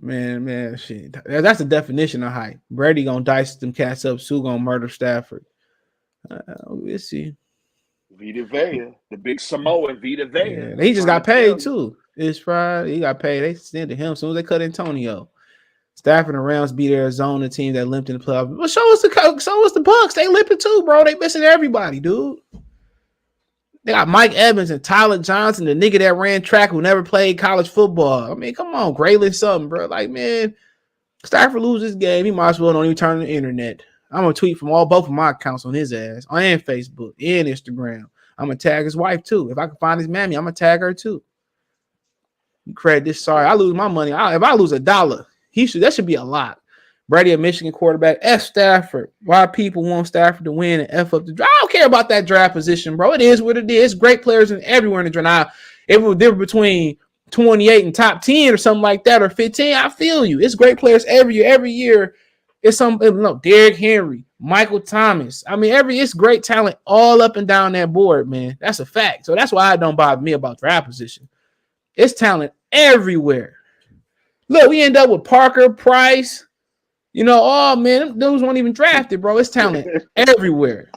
Man, shit. That's the definition of hype. Brady gonna dice them cats up. Sue gonna murder Stafford. We'll see. Vita Vea, the big Samoan Vita Vea. Yeah, he just got paid too. It's Friday. He got paid. They extended him as soon as they cut Antonio. Stafford and Rams beat Arizona, team that limped in the playoffs. But so was the Bucks. They limping too, bro. They missing everybody, dude. They got Mike Evans and Tyler Johnson, the nigga that ran track who never played college football. I mean, come on, Graylin something, bro. Like, man, Stafford lose this game. He might as well don't even turn on the internet. I'm gonna tweet from both of my accounts on his ass, and Facebook and Instagram. I'm gonna tag his wife too. If I can find his mammy, I'm gonna tag her too. You credit this. Sorry, I lose my money. If I lose $1, that should be a lot. Brady, a Michigan quarterback, F Stafford. Why people want Stafford to win and F up the draft? I don't care about that draft position, bro. It is what it is. Great players in everywhere in the draft. Now, if it was different between 28 and top 10 or something like that, or 15, I feel you. It's great players every year. Every year, it's Derrick Henry, Michael Thomas. I mean, it's great talent all up and down that board, man. That's a fact. So that's why it don't bother me about draft position. It's talent everywhere. Look, we end up with Parker, Price. Oh man, those weren't even drafted, bro. It's talent everywhere.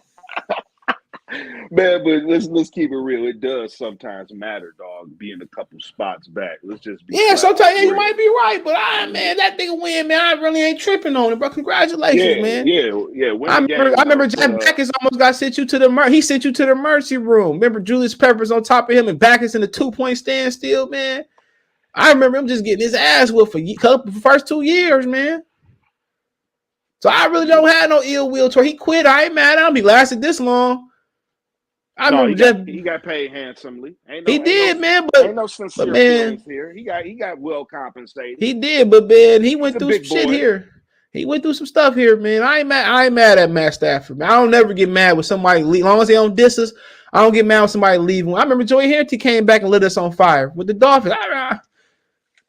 Man, but let's keep it real. It does sometimes matter, dog, being a couple spots back. Let's just be sometimes you might be right, but man, that nigga win, man. I really ain't tripping on it, bro. Congratulations, man. Yeah. I remember Jack Backus almost got sent you to the he sent you to the emergency room. Remember Julius Peppers on top of him and Backus in the 2-point standstill, man. I remember him just getting his ass whipped for the first 2 years, man. So I really don't have no ill will toward. He quit. I ain't mad at him. He lasted this long. He got paid handsomely. Man. But ain't no sincere feelings here. He got well compensated. He did, but man, he went through some shit here. He went through some stuff here, man. I ain't mad at Matt Stafford, man. I don't never get mad when somebody leave. As long as they don't diss us, I don't get mad when somebody leaving. I remember Joey Harrington came back and lit us on fire with the Dolphins.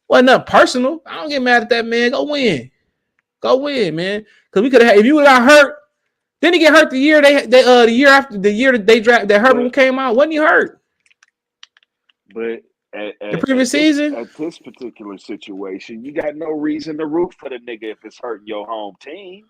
Wasn't nothing personal. I don't get mad at that, man. Go win, man. Because we could have, if you would have got hurt, didn't he get hurt the year the year after the year that they drafted that Herbert came out? Wasn't he hurt? But the previous season. At this particular situation, you got no reason to root for the nigga if it's hurting your home team.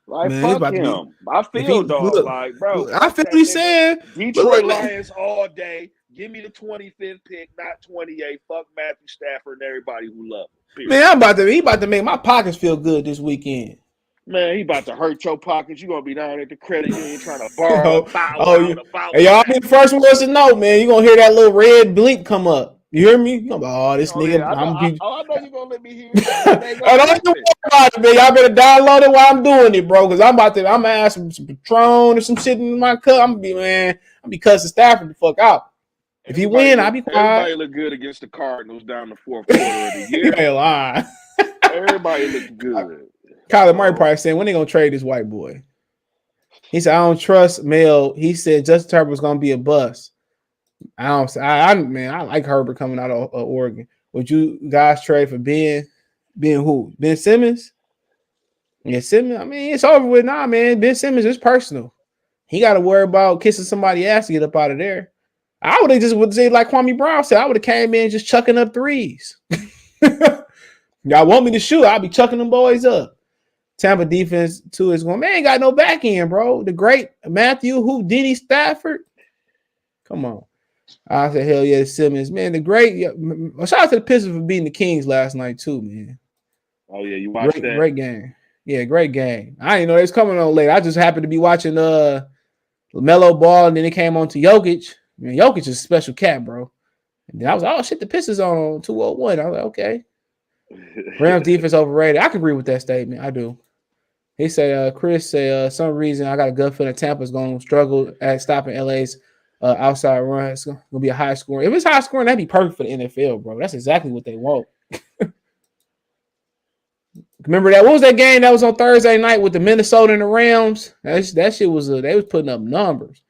Like, Man, fuck him. I feel, dog, like, bro, I fuck feel that what he's nigga. saying. Detroit Lions all day. Give me the 25th pick, not 28. Fuck Matthew Stafford and everybody who love him. Man, he about to make my pockets feel good this weekend. Man, he about to hurt your pockets. You gonna be down at the credit union trying to borrow a $5 Hey, y'all be the first ones to know, man. You gonna hear that little red bleep come up. You hear me? You gonna be, this nigga. Yeah, I know you gonna let me hear it. I don't worry about it, man. Y'all better download it while I'm doing it, bro. Because I'm gonna add some Patron or some shit in my cup. I'm gonna be cussing Stafford the fuck out. If he win, I'll be quiet. Everybody look good against the Cardinals down the fourth quarter of the year. You ain't lying. Everybody look good. Kyler Murray probably saying, when they gonna trade this white boy? He said, I don't trust Mel. He said Justin Herbert's gonna be a bust. I like Herbert coming out of Oregon. Would you guys trade for Ben who? Ben Simmons? Yeah, Simmons. I mean, it's over with now, man. Ben Simmons is personal. He got to worry about kissing somebody's ass to get up out of there. I would have just would say like Kwame Brown said. I would have came in just chucking up threes. Y'all want me to shoot? I'll be chucking them boys up. Tampa defense too is going. Man, ain't got no back end, bro. The great Matthew Houdini Stafford. Come on. I said, hell yeah, Simmons. Man, the great. Shout out to the Pistons for beating the Kings last night too, man. Oh yeah, you watched that? Great game. Yeah, great game. I didn't know it was coming on late. I just happened to be watching LaMelo Ball, and then it came on to Jokic. Man, Jokic is a special cat, bro. And then I was like, oh shit, the Pistons on 201. I was like, okay. Rams defense overrated. I can agree with that statement. I do. He said, Chris said, some reason I got a gut feeling Tampa's going to struggle at stopping LA's outside run. It's going to be a high score. If it's high scoring, that'd be perfect for the NFL, bro. That's exactly what they want. Remember that? What was that game that was on Thursday night with the Minnesota and the Rams? That shit was they was putting up numbers.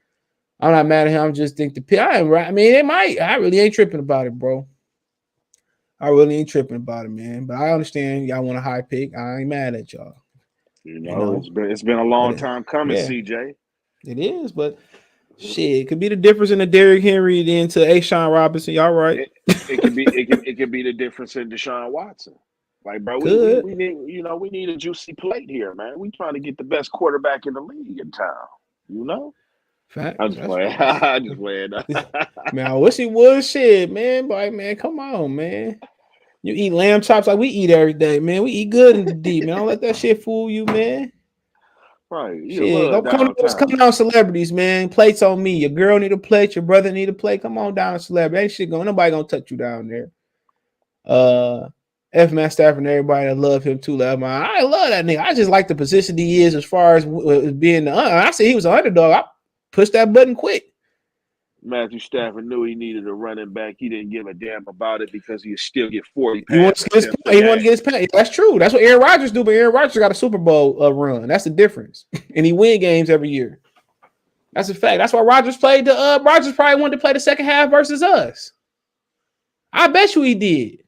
I'm not mad at him. I just think I mean, it might. I really ain't tripping about it, bro. I really ain't tripping about it, man. But I understand y'all want a high pick. I ain't mad at y'all. You know? It's been a long time coming, yeah. CJ. It is, but shit, it could be the difference in the Derrick Henry then to Ashawn Robinson. Y'all right? It could be the difference in Deshaun Watson. Like, bro, we need a juicy plate here, man. We trying to get the best quarterback in the league in town. You know. Fact. I'm just playing. I'm just playing. Man, I wish he would. Shit, man. But man, come on, man. You eat lamb chops like we eat every day, man. We eat good in the deep, man. Don't let that shit fool you, man. Right. Shit, go come down, celebrities, man. Plates on me. Your girl need a plate. Your brother need a plate. Come on down, celebrity. Ain't shit going. Nobody gonna touch you down there. F. Matt Stafford and everybody that love him too. I love that nigga. I just like the position he is as far as being the. I said he was an underdog. I pushed that button quick. Matthew Stafford knew he needed a running back. He didn't give a damn about it because he still get 40. He wanted to get his pass. That's true. That's what Aaron Rodgers do. But Aaron Rodgers got a Super Bowl run. That's the difference. And he win games every year. That's a fact. That's why Rodgers played the. Rodgers probably wanted to play the second half versus us. I bet you he did.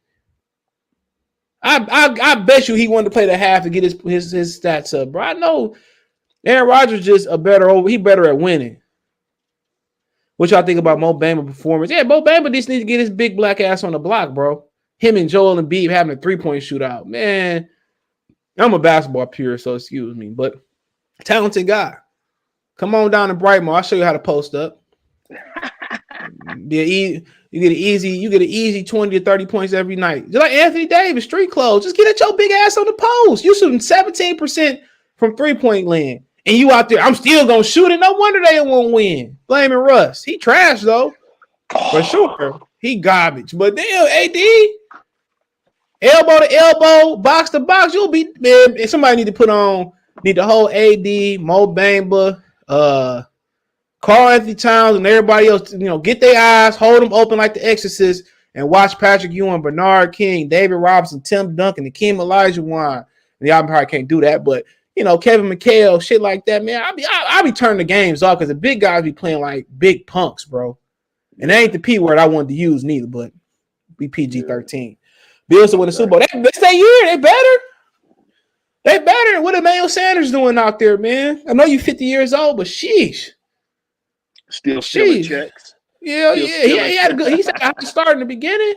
I bet you he wanted to play the half to get his stats up, bro. I know Aaron Rodgers just he better at winning. What y'all think about Mo Bamba performance? Yeah, Mo Bamba just needs to get his big black ass on the block, bro. Him and Joel Embiid having a 3-point shootout. Man, I'm a basketball purist, so excuse me, but talented guy. Come on down to Brightmore. I'll show you how to post up. You get an easy 20 to 30 points every night. Just like Anthony Davis, street clothes. Just get at your big ass on the post. You shooting 17% from 3-point land. And you out there, I'm still going to shoot it. No wonder they won't win. Blaming Russ. He trash, though. For sure. He garbage. But damn, AD, elbow to elbow, box to box, you'll be, man, and somebody need to hold AD, Mo Bamba, Karl Anthony Towns, and everybody else, get their eyes, hold them open like the Exorcist, and watch Patrick Ewing, Bernard King, David Robinson, Tim Duncan, and Akeem Olajuwon. And y'all probably can't do that, but Kevin McHale, shit like that, man. I'll be turning the games off because the big guys be playing like big punks, bro. And that ain't the P word I wanted to use neither, but be PG-13. Bills to win the Super Bowl. That's their year. They better. They better. What Emmanuel Sanders doing out there, man? I know you 50 years old, but sheesh. Still checks. Yeah. He had a good. He said I had to start in the beginning.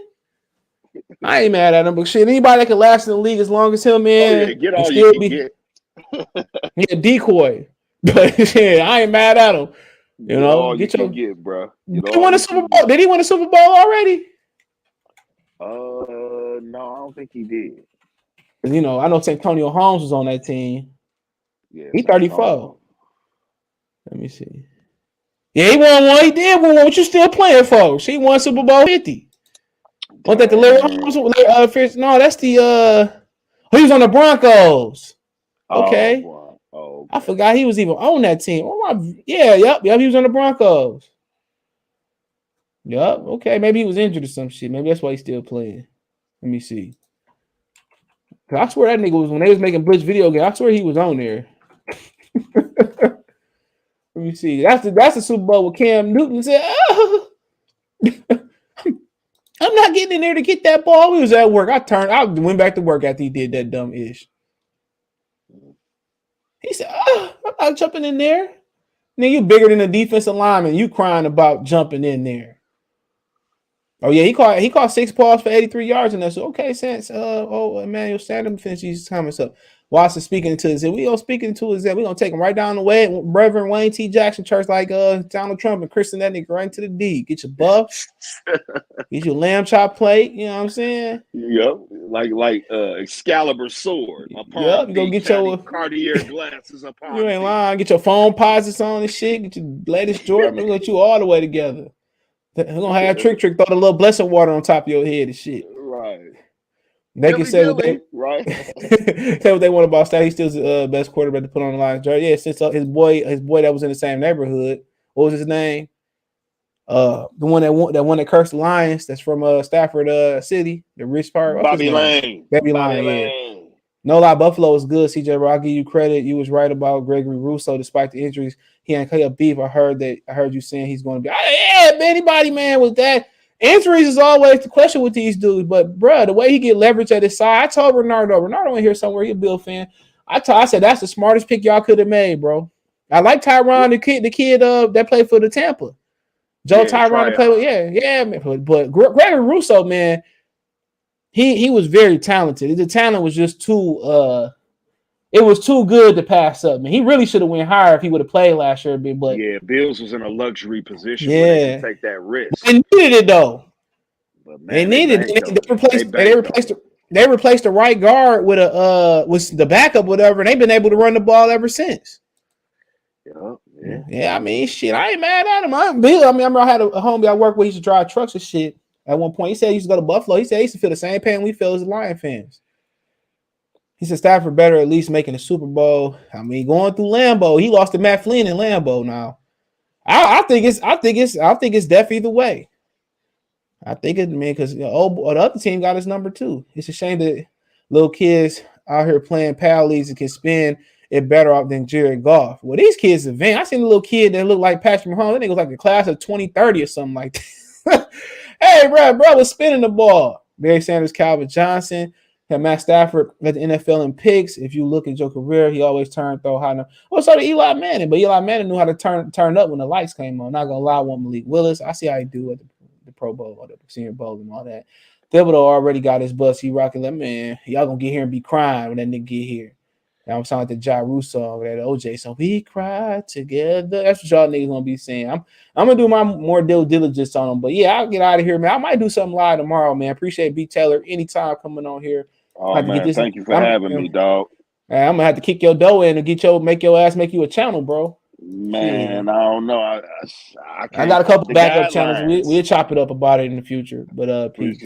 I ain't mad at him, but shit, anybody that can last in the league as long as him, man, get all you can get. He a decoy, but yeah, I ain't mad at him. You know, all get bro. Did he win a Super Bowl? Did he win a Super Bowl already? No, I don't think he did. You know, I know Santonio Holmes was on that team. Yeah, he 34. Let me see. Yeah, he won one. He did win one. What you still playing, folks? He won Super Bowl 50. Wasn't that the Larry Holmes? No, that's the he was on the Broncos. Okay. Okay. I forgot he was even on that team. Yep. He was on the Broncos. Yep. Okay. Maybe he was injured or some shit. Maybe that's why he's still playing. Let me see. I swear that nigga was when they was making Blitz video game. I swear he was on there. Let me see. That's the Super Bowl with Cam Newton said, "Oh, I'm not getting in there to get that ball." We was at work. I went back to work after he did that dumb ish. He said, "Oh, I'm not jumping in there." Nigga, you bigger than the defensive lineman. You crying about jumping in there. Oh yeah, he caught 6 balls for 83 yards in that. So okay, since Emmanuel Sanders finished his comments up. Watson speaking to us. We gonna speaking to us that we gonna take him right down the way. Reverend Wayne T. Jackson Church, like Donald Trump and Christian that nigga right to the D. Get your buff, get your lamb chop plate. You know what I'm saying? Yep, like Excalibur sword. Yep, you go get your Cartier glasses upon. You ain't lying. Get your phone posits on and shit. Get your latest Jordan. We get you all the way together. We're gonna have trick throw the little blessing water on top of your head and shit. Right. They can say right. Say what they want about Stat. He's still the best quarterback to put on the line. Yeah, since his boy that was in the same neighborhood. What was his name? The one that cursed the Lions. That's from Stafford City, the rich part. Bobby Lane. Bobby Lane. Yeah. No lie, Buffalo is good, CJ, bro. I'll give you credit. You was right about Gregory Rousseau, despite the injuries. He ain't cut up beef. I heard you saying he's going to be. Yeah, anybody, man, with that. Injuries is always the question with these dudes. But, bro, the way he get leverage at his side, I told Renardo in here somewhere, he's a Bill fan. I said, that's the smartest pick y'all could have made, bro. I like Tyron, the kid that played for the Tampa. Tyron to play with. Yeah, man. But Gregory Rousseau, man, he was very talented. The talent was just too it was too good to pass up, man. He really should have went higher if he would have played last year, but yeah, Bills was in a luxury position where they could take that risk. They needed it though. But man, they replaced the right guard with the backup, whatever, and they've been able to run the ball ever since. Yeah. I mean, shit, I ain't mad at him. I remember I had a homie I worked with. He used to drive trucks and shit. At one point, he said he used to go to Buffalo. He said he used to feel the same pain we feel as Lion fans. He said Stafford better at least making the Super Bowl. I mean, going through Lambeau, he lost to Matt Flynn in Lambeau. Now, I think it's deaf either way. I think it, man, because the other team got his number too. It's a shame that little kids out here playing pal leagues and can spin it better off than Jared Goff. Well, these kids advance. I seen a little kid that looked like Patrick Mahomes. I think it was like the class of 2030 or something like that. Hey, bro was spinning the ball. Barry Sanders, Calvin Johnson, had Matt Stafford at the NFL in picks. If you look at your career, he always throw high. Well, so did Eli Manning, but Eli Manning knew how to turn up when the lights came on. Not gonna lie, one Malik Willis. I see how he do at the Pro Bowl or the Senior Bowl and all that. Thibodeaux already got his bus. He rocking that, man. Y'all gonna get here and be crying when that nigga get here. And I'm sounding like the Ja Rule song, that OJ song. We cry together. That's what y'all niggas gonna be saying. I'm gonna do my more due diligence on them. But yeah, I'll get out of here, man. I might do something live tomorrow, man. Appreciate B. Taylor anytime coming on here. Oh man, thank you for having me, dog. I'm gonna have to kick your dough in and make you a channel, bro. Man, I don't know. I got a couple backup channels. We'll chop it up about it in the future. But peace.